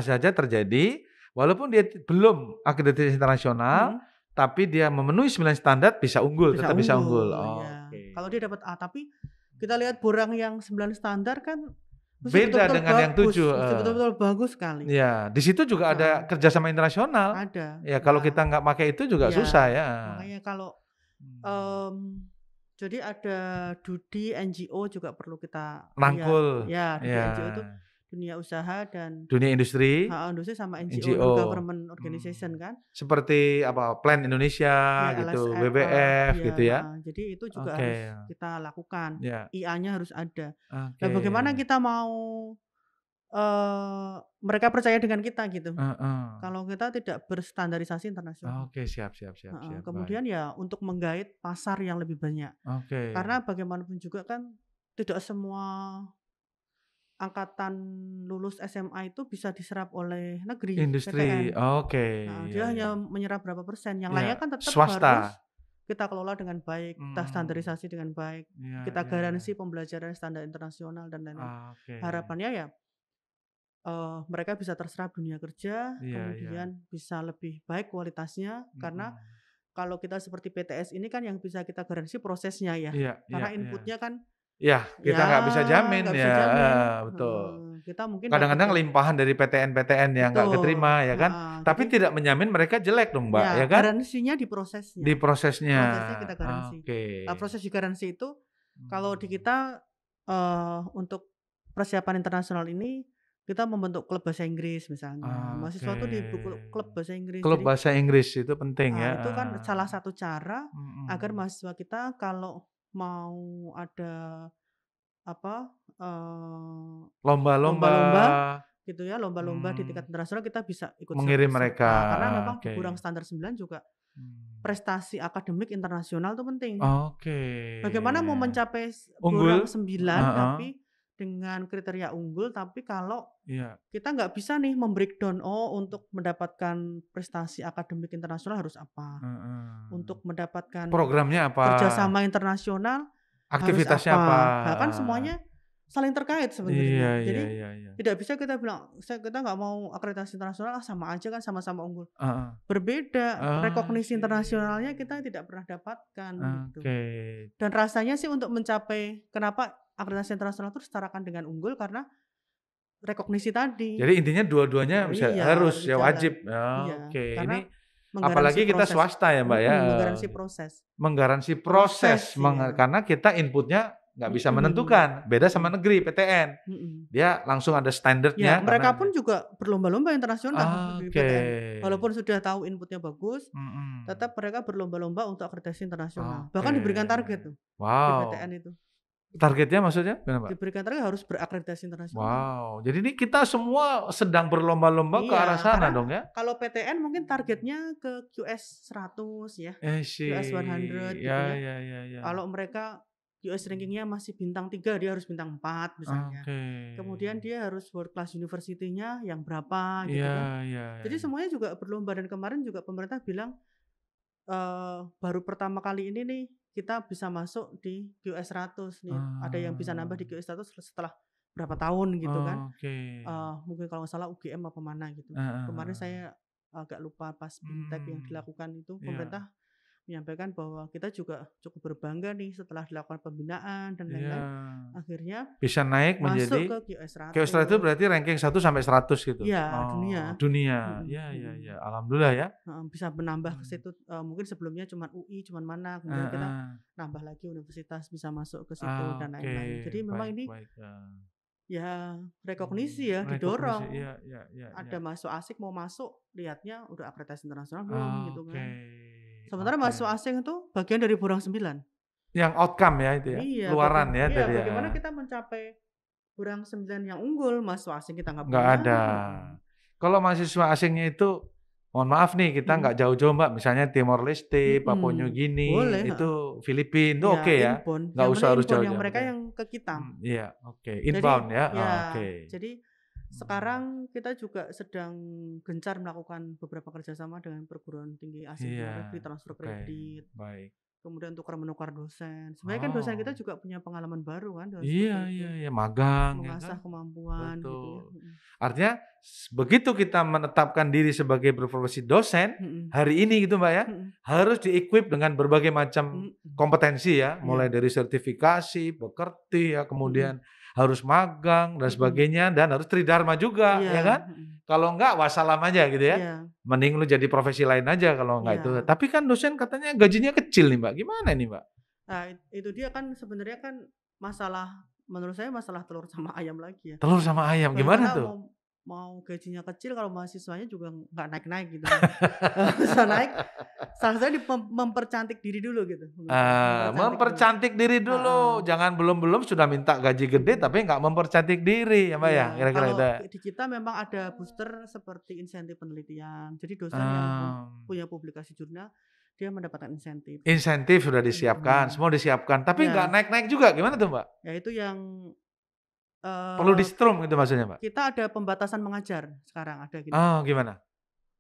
saja terjadi walaupun dia belum akreditasi internasional, Mhm. tapi dia memenuhi 9 standar bisa unggul, Bisa tetap bisa unggul. unggul, ya. Oke. Kalau dia dapat A, tapi kita lihat borang yang 9 standar kan mesti Beda betul-betul dengan yang bagus, 7. mesti betul-betul bagus sekali. Ya, di situ juga ada Heeh. kerjasama internasional. Ada. Ya kalau Nah, kita nggak pakai itu juga iya. susah ya. Makanya kalau Hmm. jadi ada Dudi NGO juga perlu kita lihat. Rangkul. Ya, Dudi Ya. NGO itu dunia usaha dan Dunia industri, industri sama NGO, NGO. non-government organization kan. Seperti apa? Plan Indonesia Ya, gitu, LSM, WWF gitu ya. jadi itu juga Oke. harus kita lakukan. Ya. IA-nya harus ada. Oke. Nah, bagaimana kita mau mereka percaya dengan kita gitu. Heeh. Kalau kita tidak berstandarisasi internasional. Oke, siap. Kemudian ya untuk menggait pasar yang lebih banyak. Oke. Karena bagaimanapun juga kan tidak semua angkatan lulus SMA itu bisa diserap oleh negeri, Industri. PTN. Oke. Nah, Iya, dia hanya iya. menyerap berapa persen. Yang Iya, lainnya kan tetap harus swasta. kita kelola dengan baik, kita standarisasi dengan baik, Iya, kita iya, garansi pembelajaran standar internasional dan lain-lain. Oke. Harapannya ya mereka bisa terserap dunia kerja, Iya, kemudian bisa lebih baik kualitasnya, karena kalau kita seperti PTS ini kan yang bisa kita garansi prosesnya ya. Iya, Karena iya. inputnya kan Ya, kita nggak bisa jamin nggak ya. bisa jamin. Betul. Kita mungkin Kadang-kadang dapat limpahan dari PTN-PTN yang nggak betul, keterima ya kan. Tapi jadi tidak menjamin mereka jelek dong, Mbak, ya kan? garansinya di prosesnya. Di prosesnya. Prosesnya kita garansi. Oke. Nah, proses di garansi itu kalau di kita untuk persiapan internasional ini kita membentuk klub bahasa Inggris misalnya. Mahasiswa tuh di klub bahasa Inggris. Klub Jadi bahasa Inggris itu penting ya. itu kan salah satu cara agar mahasiswa kita kalau mau ada apa lomba-lomba gitu ya, lomba-lomba di tingkat internasional kita bisa ikut mengirim serta. mereka. Karena memang Oke. Burang Standar 9 juga prestasi akademik internasional itu penting. Oke. Bagaimana mau mencapai Unggul? Burang 9 tapi dengan kriteria unggul, tapi kalau Iya. kita nggak bisa nih membreakdown untuk mendapatkan prestasi akademik internasional harus apa, untuk mendapatkan Programnya apa? kerjasama internasional Aktivitasnya harus apa? Nah, kan semuanya saling terkait sebenarnya. Jadi Iya. tidak bisa kita bilang kita nggak mau akreditasi internasional sama aja kan sama-sama unggul. Heeh. Berbeda, rekognisi Oke. internasionalnya kita tidak pernah dapatkan gitu. Oke. Dan rasanya sih untuk mencapai kenapa akreditasi internasional itu disetarakan dengan unggul karena rekognisi tadi. Jadi intinya dua-duanya bisa harus ya jalan. wajib. Iya, Oke. karena Ini apalagi kita proses. swasta ya, Mbak ya. Menggaransi proses. Menggaransi proses, iya. karena kita inputnya nggak bisa menentukan. Beda sama negeri PTN. Dia langsung ada standarnya. Ya, mereka pun juga berlomba-lomba internasional di Oke. PTN. Walaupun sudah tahu inputnya bagus, tetap mereka berlomba-lomba untuk akreditasi internasional. Bahkan diberikan target tuh di Wow. PTN itu. Targetnya maksudnya kenapa? Diberikan target harus berakreditasi internasional. Wow. Jadi ini kita semua sedang berlomba-lomba ke arah sana karena dong ya? Kalau PTN mungkin targetnya ke QS 100 ya. QS 100 gitu ya. Ya. Kalau mereka US rankingnya masih bintang 3, dia harus bintang 4 misalnya. Kemudian dia harus world class university-nya yang berapa gitu kan. Jadi semuanya juga berlomba, dan kemarin juga pemerintah bilang baru pertama kali ini nih kita bisa masuk di QS 100 nih. Ada yang bisa nambah di QS 100 setelah berapa tahun gitu kan. Mungkin kalau nggak salah UGM apa mana gitu. Kemarin saya agak lupa pas Bintek yang dilakukan itu, pemerintah menyampaikan bahwa kita juga cukup berbangga nih setelah dilakukan pembinaan dan lain-lain. Akhirnya bisa naik masuk menjadi ke QS 100. QS 100 itu berarti ranking 1 sampai 100 gitu. Iya, Dunia. Ya. Alhamdulillah ya. Bisa menambah ke situ, mungkin sebelumnya cuma UI, cuma mana, kemudian kita nambah lagi universitas bisa masuk ke situ dan lain-lain. Jadi memang ini ya rekognisi ya, didorong. Ada mahasiswa asing mau masuk, lihatnya udah akreditasi internasional belum gitu kan. Sementara mahasiswa asing itu bagian dari Burang 9. Yang outcome ya itu ya. Iya, luaran ya dari bagaimana kita mencapai Burang 9 yang unggul, mahasiswa asing kita nggak ada. Kalau mahasiswa asingnya itu Mohon maaf nih kita Mhm. nggak jauh-jauh Mbak, misalnya Timor Leste, Papua New Mhm. Guinea, Boleh, heeh. itu Filipina itu Ya oke ya? inbound, Nggak yang usah penting harus inbound, yang jauh-jauh, mereka penting yang ke kita. iya oke, Jadi inbound ya? Oh, ya, oke. jadi Mmm, sekarang kita juga sedang gencar melakukan beberapa kerjasama dengan perguruan tinggi asing iya, luar negeri, transfer oke, kredit, baik. kemudian tukar-menukar dosen. Sebenarnya kan dosen kita Oh, juga punya pengalaman baru kan dengan iya seperti iya itu, iya, magang ya kan? mengasah kemampuan gitu ya. Betul. Mhm. Artinya begitu kita menetapkan diri sebagai berprofesi dosen, Mhm. hari ini gitu Mbak ya, Mhm. harus di-equip dengan berbagai macam Mhm. kompetensi ya, mulai Iya. dari sertifikasi, pekerti ya, Mhm. kemudian harus magang dan Mhm. sebagainya dan harus tridharma juga Iya. ya kan? Mhm. Kalau enggak wassalam aja gitu ya. Iya. Mending lu jadi profesi lain aja kalau enggak itu. Iya. Tapi kan dosen katanya gajinya kecil nih Mbak, gimana nih Mbak? Nah, itu dia kan sebenarnya kan masalah, menurut saya masalah telur sama ayam lagi ya. Telur sama ayam, gimana Bagaimana tuh? mau gajinya kecil kalau mahasiswanya juga nggak naik-naik gitu kan. Bisa naik, salah satunya mempercantik diri dulu gitu menurut saya, mempercantik diri. Mempercantik diri Heeh. dulu, jangan belum-belum sudah minta gaji gede Mhm. tapi nggak mempercantik diri ya, Mbak, ya? Iya, Kira-kira kalau itu. di kita memang ada booster seperti insentif penelitian. Jadi dosen yang Mmm, punya publikasi jurnal, dia mendapatkan insentif. insentif sudah disiapkan, Mhm. semua disiapkan, tapi nggak Ya, naik-naik juga, gimana tuh, Mbak? ya itu yang Perlu eee, di-strum gitu maksudnya, Mbak? kita ada pembatasan mengajar sekarang, ada gini. Oh, gimana?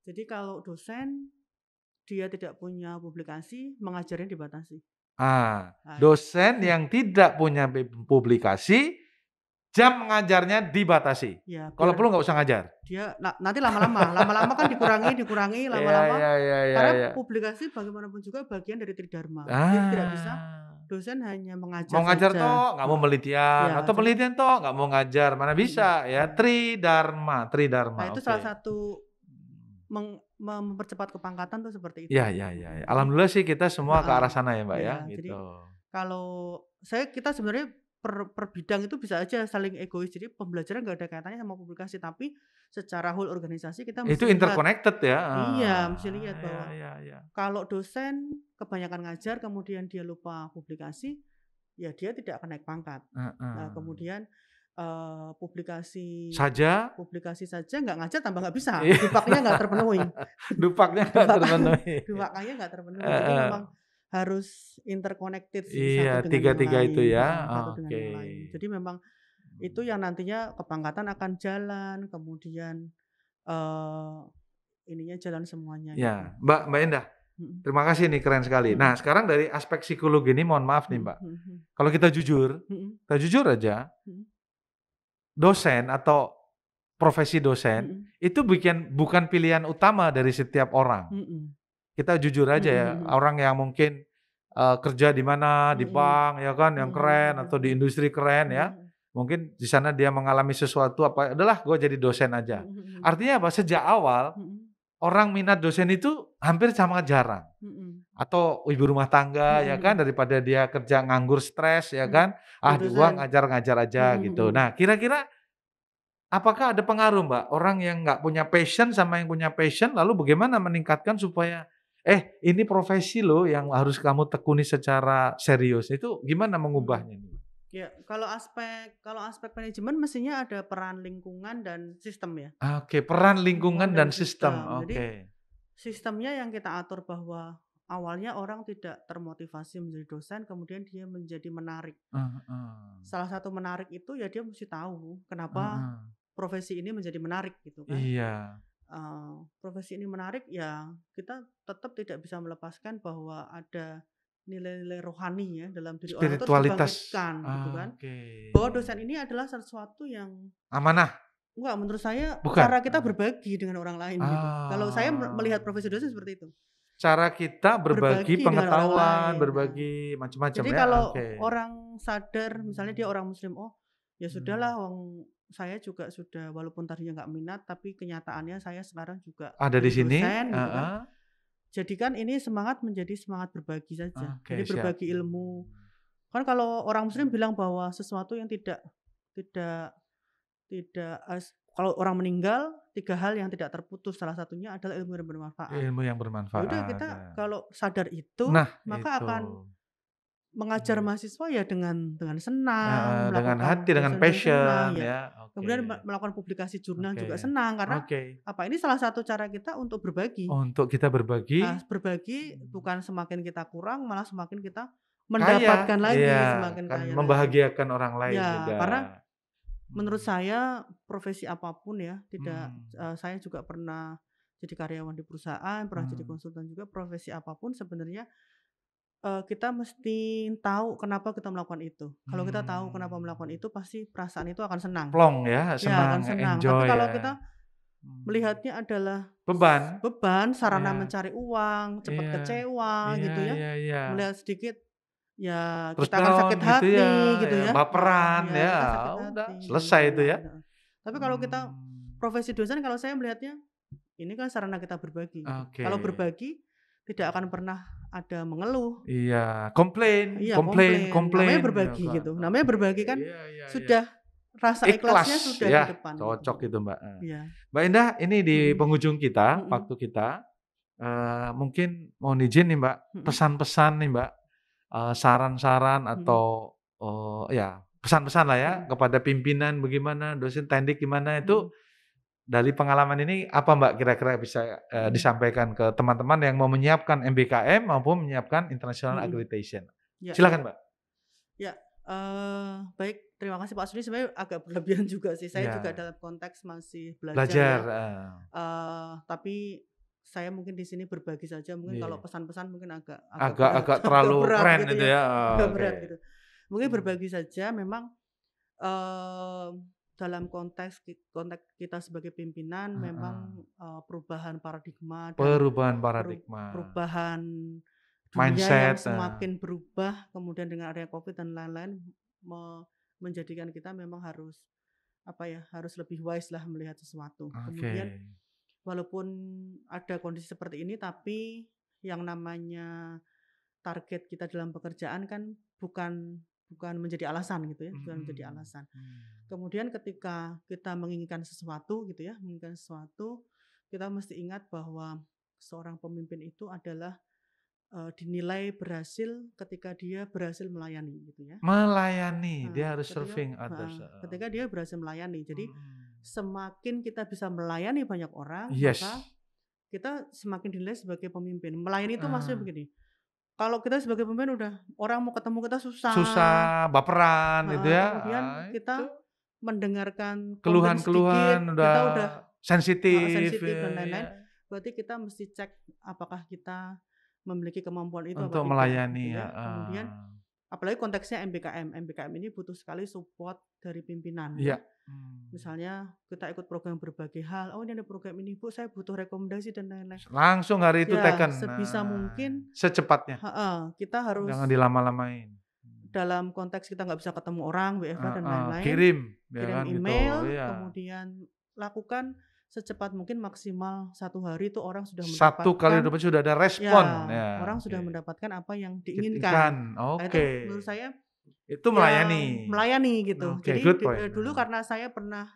Jadi kalau dosen dia tidak punya publikasi, mengajarnya dibatasi. Nah, Dosen yang tidak punya publikasi, jam mengajarnya dibatasi. ya Kalau biar perlu nggak usah ngajar. dia nanti lama-lama kan dikurangi Iya lama-lama, iya iya iya karena iya. publikasi bagaimanapun juga bagian dari tridharma. Jadi tidak bisa Ah. dosen hanya mengajar Mau ngajar saja. toh, nggak mau penelitian, Ya, atau jadi penelitian toh nggak mau ngajar, mana mhm, bisa ya, mhm. tridharma Nah, tridharma, itu salah oke. satu mempercepat kepangkatan tuh seperti Iya itu iya gitu, iya iya. Jadi Alhamdulillah sih kita semua ke heeh, arah sana ya, Mbak, ya, ya gitu. jadi kalau kita sebenarnya per bidang itu bisa aja saling egois. Jadi pembelajaran nggak ada kaitannya sama publikasi, tapi secara whole organisasi kita Itu mesti lihat. interconnected ya, Iya, mesti lihat iya bahwa iya iya. kalau dosen kebanyakan ngajar kemudian dia lupa publikasi, ya dia tidak akan naik pangkat. Nah, Heeh. kemudian publikasi Saja publikasi saja nggak ngajar tambah nggak bisa, iya, dupaknya nggak terpenuhi. dupaknya nggak Dupakan terpenuhi. dupakannya nggak terpenuhi. Jadi Heeh. memang harus interconnected sih Iya, satu dengan yang tiga-tiga itu lain, ya, heeh, satu dengan oke. yang lain. Jadi memang itu yang nantinya kepangkatan akan jalan, kemudian, eee, ininya jalan semuanya gitu. Ya, Mbak Endah, Mhm. terima kasih nih keren sekali. Mhm. Nah, sekarang dari aspek psikologi ini mohon maaf nih, Mhm Mbak, mhm kalau mhm. kita jujur aja, Mhm dosen atau profesi dosen mhm itu bukan pilihan utama dari setiap orang. mhm Kita jujur mhm aja ya, mhm orang yang mungkin, kerja di mana, di mhm bank ya kan yang mhm keren mhm atau di industri keren mhm ya, mhm mungkin di sana dia mengalami sesuatu apa, "Udahlah gue jadi dosen aja." mhm mhm Artinya apa? Sejak awal mhm orang minat dosen itu hampir sangat jarang. mhm Atau ibu rumah tangga mhm ya kan, mhm daripada dia kerja nganggur stres ya mhm. kan, Jadi "Ah, gua dosen. ngajar-ngajar aja," Mhm gitu. mhm Nah, kira-kira apakah ada pengaruh, Mbak? Orang yang nggak punya passion sama yang punya passion, lalu bagaimana meningkatkan supaya, ini profesi loh yang harus kamu tekuni secara serius." Itu gimana mhm. mengubahnya nih? Ya, kalau aspek manajemen mestinya ada peran lingkungan dan sistem ya. Oke, peran lingkungan Lingkungan dan dan sistem, sistem. Jadi oke. sistemnya yang kita atur bahwa awalnya orang tidak termotivasi menjadi dosen, kemudian dia menjadi menarik. Heeh, Salah satu menarik itu ya dia mesti tahu kenapa heeh. profesi ini menjadi menarik gitu kan. Iya, Profesi ini menarik ya kita tetap tidak bisa melepaskan bahwa ada nilai-nilai rohani ya dalam diri orang itu harus spiritualitas. dibangkitkan gitu kan. Oke. Bahwa dosen ini adalah sesuatu yang Amanah? enggak, menurut saya Bukan? cara kita berbagi dengan orang lain gitu. Kalau saya melihat Ah. profesi dosen seperti itu, Cara kita berbagi berbagi dengan orang pengetahuan, lain. Nah, berbagi macam-macam jadi ya, kalau oke. orang sadar misalnya dia orang muslim, oh ya Mmm. sudahlah wong saya juga sudah walaupun tadinya nggak minat tapi kenyataannya saya sekarang juga Ada di jadi sini? dosen gitu kan. Heeh. Jadikan ini semangat menjadi semangat berbagi saja. Oke, Jadi siap. berbagi ilmu. Kan kalau orang muslim bilang bahwa sesuatu yang tidak tidak kalau orang meninggal, 3 hal yang tidak terputus, salah satunya adalah ilmu yang bermanfaat. Ilmu yang Ya udah bermanfaat, kita ya. kalau sadar itu, Nah, maka itu. akan mengajar Mmm. mahasiswa ya dengan senang, Heeh, dengan hati, melakukan dengan dosen dengan senang, passion ya. ya, kemudian melakukan publikasi jurnal juga Oke. senang karena Oke. apa ini salah satu cara kita untuk berbagi. Untuk kita berbagi. Berbagi bukan semakin kita kurang, malah semakin kita Kaya. mendapatkan lagi, Iya, semakin kan kaya lagi. membahagiakan orang lain Ya, juga. karena menurut saya profesi apapun ya, tidak saya juga pernah jadi karyawan di perusahaan, pernah jadi konsultan juga, profesi apapun sebenarnya kita mesti tahu kenapa kita melakukan itu. Kalau kita tahu kenapa melakukan itu, pasti perasaan itu akan senang. Plong ya, Ya, senang, akan senang. enjoy Tapi kalau ya. kita melihatnya adalah beban, sarana Iya. mencari uang, cepat Iya. kecewa Iya, gitu ya. iya. Melihat sedikit ya Terus kita akan sakit gitu hati ya, gitu ya. baperan Ya, ya, kita sakit udah hati. selesai itu ya. Nah. Tapi kalau kita profesi dosen, kalau saya melihatnya ini kan sarana kita berbagi. Oke. Kalau berbagi tidak akan pernah ada mengeluh. Iya, komplain. Namanya berbagi ya, gitu. Namanya berbagi kan iya. sudah rasa ikhlasnya sudah ya, di depan. cocok gitu. itu Mbak. Iya. Mbak Indah, ini di penghujung kita, waktu kita, mungkin mohon izin nih Mbak, pesan-pesan nih Mbak, saran-saran atau ya pesan-pesan lah ya kepada pimpinan bagaimana, dosen teknik gimana itu. Dari pengalaman ini apa Mbak kira-kira bisa disampaikan ke teman-teman yang mau menyiapkan MBKM maupun menyiapkan International Accreditation? Ya, silakan Mbak. Ya, baik, terima kasih Pak Sudi. Sebenarnya agak berlebihan juga sih. Saya juga dalam konteks masih belajar. Tapi saya mungkin di sini berbagi saja. Mungkin kalau pesan-pesan mungkin agak terlalu berat keren gitu itu ya. Agak berat gitu. Mungkin berbagi saja. Memang dalam konteks kita sebagai pimpinan memang perubahan paradigma dan perubahan dunia yang semakin berubah, kemudian dengan adanya COVID dan lain-lain menjadikan kita memang harus lebih wise lah melihat sesuatu. Kemudian walaupun ada kondisi seperti ini, tapi yang namanya target kita dalam pekerjaan kan bukan menjadi alasan gitu ya, bukan menjadi alasan. Kemudian ketika kita menginginkan sesuatu gitu ya, kita mesti ingat bahwa seorang pemimpin itu adalah dinilai berhasil ketika dia berhasil melayani gitu ya. Melayani, dia harus serving others. Ketika dia berhasil melayani. Jadi semakin kita bisa melayani banyak orang, maka kita semakin dinilai sebagai pemimpin. Melayani itu maksudnya begini. Kalau kita sebagai pemimpin udah orang mau ketemu kita susah, baperan gitu ya. Kemudian kita mendengarkan keluhan-keluhan kita udah sensitif dan lain-lain. Berarti kita mesti cek apakah kita memiliki kemampuan itu untuk apa melayani gitu ya. Kemudian apalagi konteksnya MBKM ini butuh sekali support dari pimpinan. Iya. Misalnya kita ikut program berbagai hal, ini ada program ini Bu, saya butuh rekomendasi dan lain-lain. Langsung hari itu taken. Sebisa mungkin secepatnya. Kita harus jangan dilama-lamain. Dalam konteks kita nggak bisa ketemu orang, WFH dan lain-lain. Kirim email, gitu. Kemudian lakukan secepat mungkin, maksimal 1 hari itu orang sudah mendapatkan 1 kali dapat sudah ada respon. Orang sudah mendapatkan apa yang diinginkan. Itu menurut saya itu melayani gitu. Jadi dulu karena saya pernah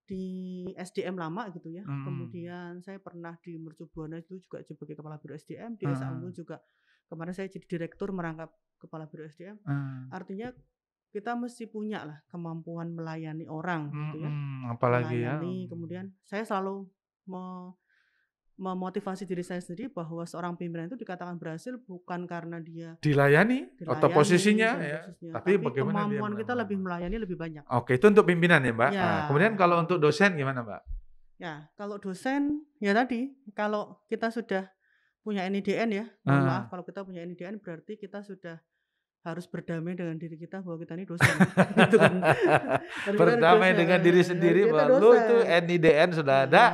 di SDM lama gitu ya. Kemudian saya pernah di Mercu Buana itu juga sebagai kepala biro SDM, di SA Unggul juga kemarin saya jadi direktur merangkap kepala biro SDM. Artinya kita mesti punya lah kemampuan melayani orang gitu ya. Apalagi melayani, kemudian saya selalu memotivasi diri saya sendiri bahwa seorang pimpinan itu dikatakan berhasil bukan karena dia dilayani atau posisinya ya, tapi bagaimana kemampuan kita lebih melayani lebih banyak. Oke, itu untuk pimpinan ya Mbak. Kemudian kalau untuk dosen gimana Mbak? Ya, kalau dosen ya tadi, kalau kita sudah punya NIDN ya, mohon maaf, kalau kita punya NIDN berarti kita sudah harus berdamai dengan diri kita bahwa kita ini dosen. Gitu kan. Berdamai dengan diri sendiri bahwa lu itu NIDN sudah ada,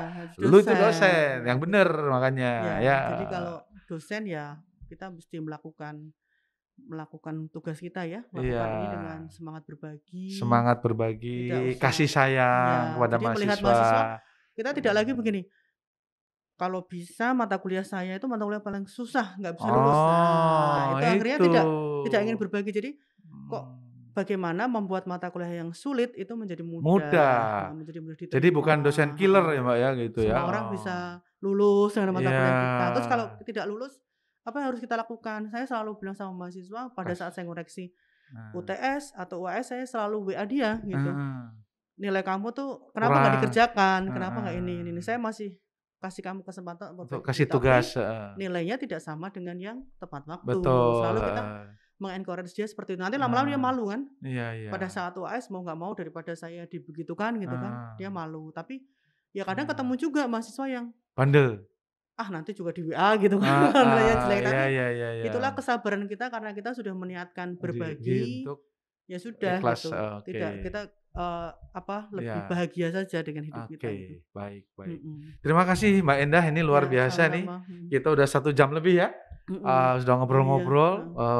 lu itu dosen yang benar makanya. Jadi kalau dosen ya kita mesti melakukan tugas kita ya, melakukan ini dengan semangat berbagi, kasih sayang kepada mahasiswa. Kita tidak lagi begini. Kalau bisa mata kuliah saya itu mata kuliah paling susah, nggak bisa lulus. Itu akhirnya tidak ingin berbagi. Jadi kok bagaimana membuat mata kuliah yang sulit itu menjadi mudah. Menjadi mudah diterima. Jadi bukan dosen killer ya Mbak ya gitu ya. Semua orang bisa lulus dengan mata kuliah kita. Terus kalau tidak lulus, apa yang harus kita lakukan? Saya selalu bilang sama mahasiswa pada saat saya ngoreksi UTS atau UAS, saya selalu WA dia gitu. nilai kamu tuh kenapa nggak kurang. dikerjakan, kenapa nggak ini. Heeh. Saya masih kasih kamu kesempatan Untuk memperbaiki, kasih tapi tugas, heeh. nilainya tidak sama dengan yang tepat waktu. Betul, Selalu kita heeh. meng-encourage dia seperti itu. Nanti lama-lama dia Nah, malu kan. iya. Pada saat UAS mau nggak mau daripada saya dibegitukan gitu kan, dia Ah, malu. Tapi ya kadang ketemu hmm. juga mahasiswa yang Bandel. nanti juga di WA gitu kan kalau nilainya jelek. Tapi Iya. itulah kesabaran kita karena kita sudah meniatkan berbagi, Untuk ya sudah ikhlas, gitu. oke. Tidak kita lebih Iya, bahagia saja dengan hidup kita gitu. oke, baik. Mm-mm. Terima kasih Mbak Endah, ini luar Ya, biasa nih. sama-sama. Kita udah 1 jam lebih ya, Mm-mm. sudah Iya. ngobrol-ngobrol.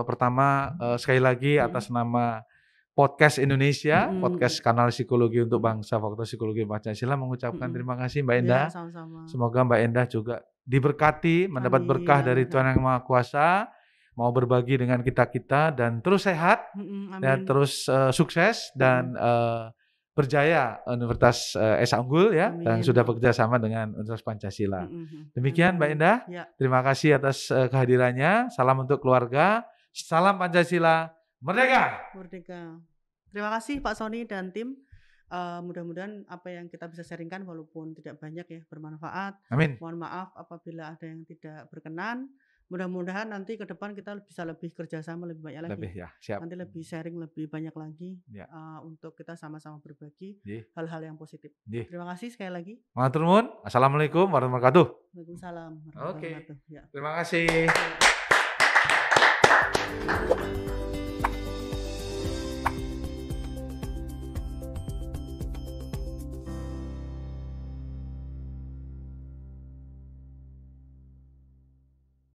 Pertama sekali lagi atas nama Podcast Indonesia, podcast kanal psikologi untuk bangsa, Fakultas Psikologi Pancasila mengucapkan terima kasih Mbak Endah. Ya, sama-sama. Semoga Mbak Endah juga diberkati, mendapat berkah dari Amin. Tuhan Yang Maha Kuasa, mau berbagi dengan kita-kita dan terus sehat dan Amin. terus sukses dan berjaya Universitas Esa Unggul ya, dan Amin. sudah bekerja sama dengan Universitas Pancasila. Demikian Mbak Amin. Endah, Ya. terima kasih atas kehadirannya. Salam untuk keluarga, salam Pancasila, merdeka! Merdeka. Terima kasih Pak Sony dan tim. Mudah-mudahan apa yang kita bisa sharingkan walaupun tidak banyak ya bermanfaat. Amin. Mohon maaf apabila ada yang tidak berkenan. Mudah-mudahan nanti ke depan kita bisa lebih kerjasama lebih banyak lagi. Lebih ya, siap. Nanti lebih sharing lebih banyak lagi Ya. untuk kita sama-sama berbagi Nggih. hal-hal yang positif. Nggih. Terima kasih sekali lagi. Matur nuwun. Assalamualaikum warahmatullahi wabarakatuh. Waalaikumsalam Oke. warahmatullahi wabarakatuh. Ya. Terima kasih.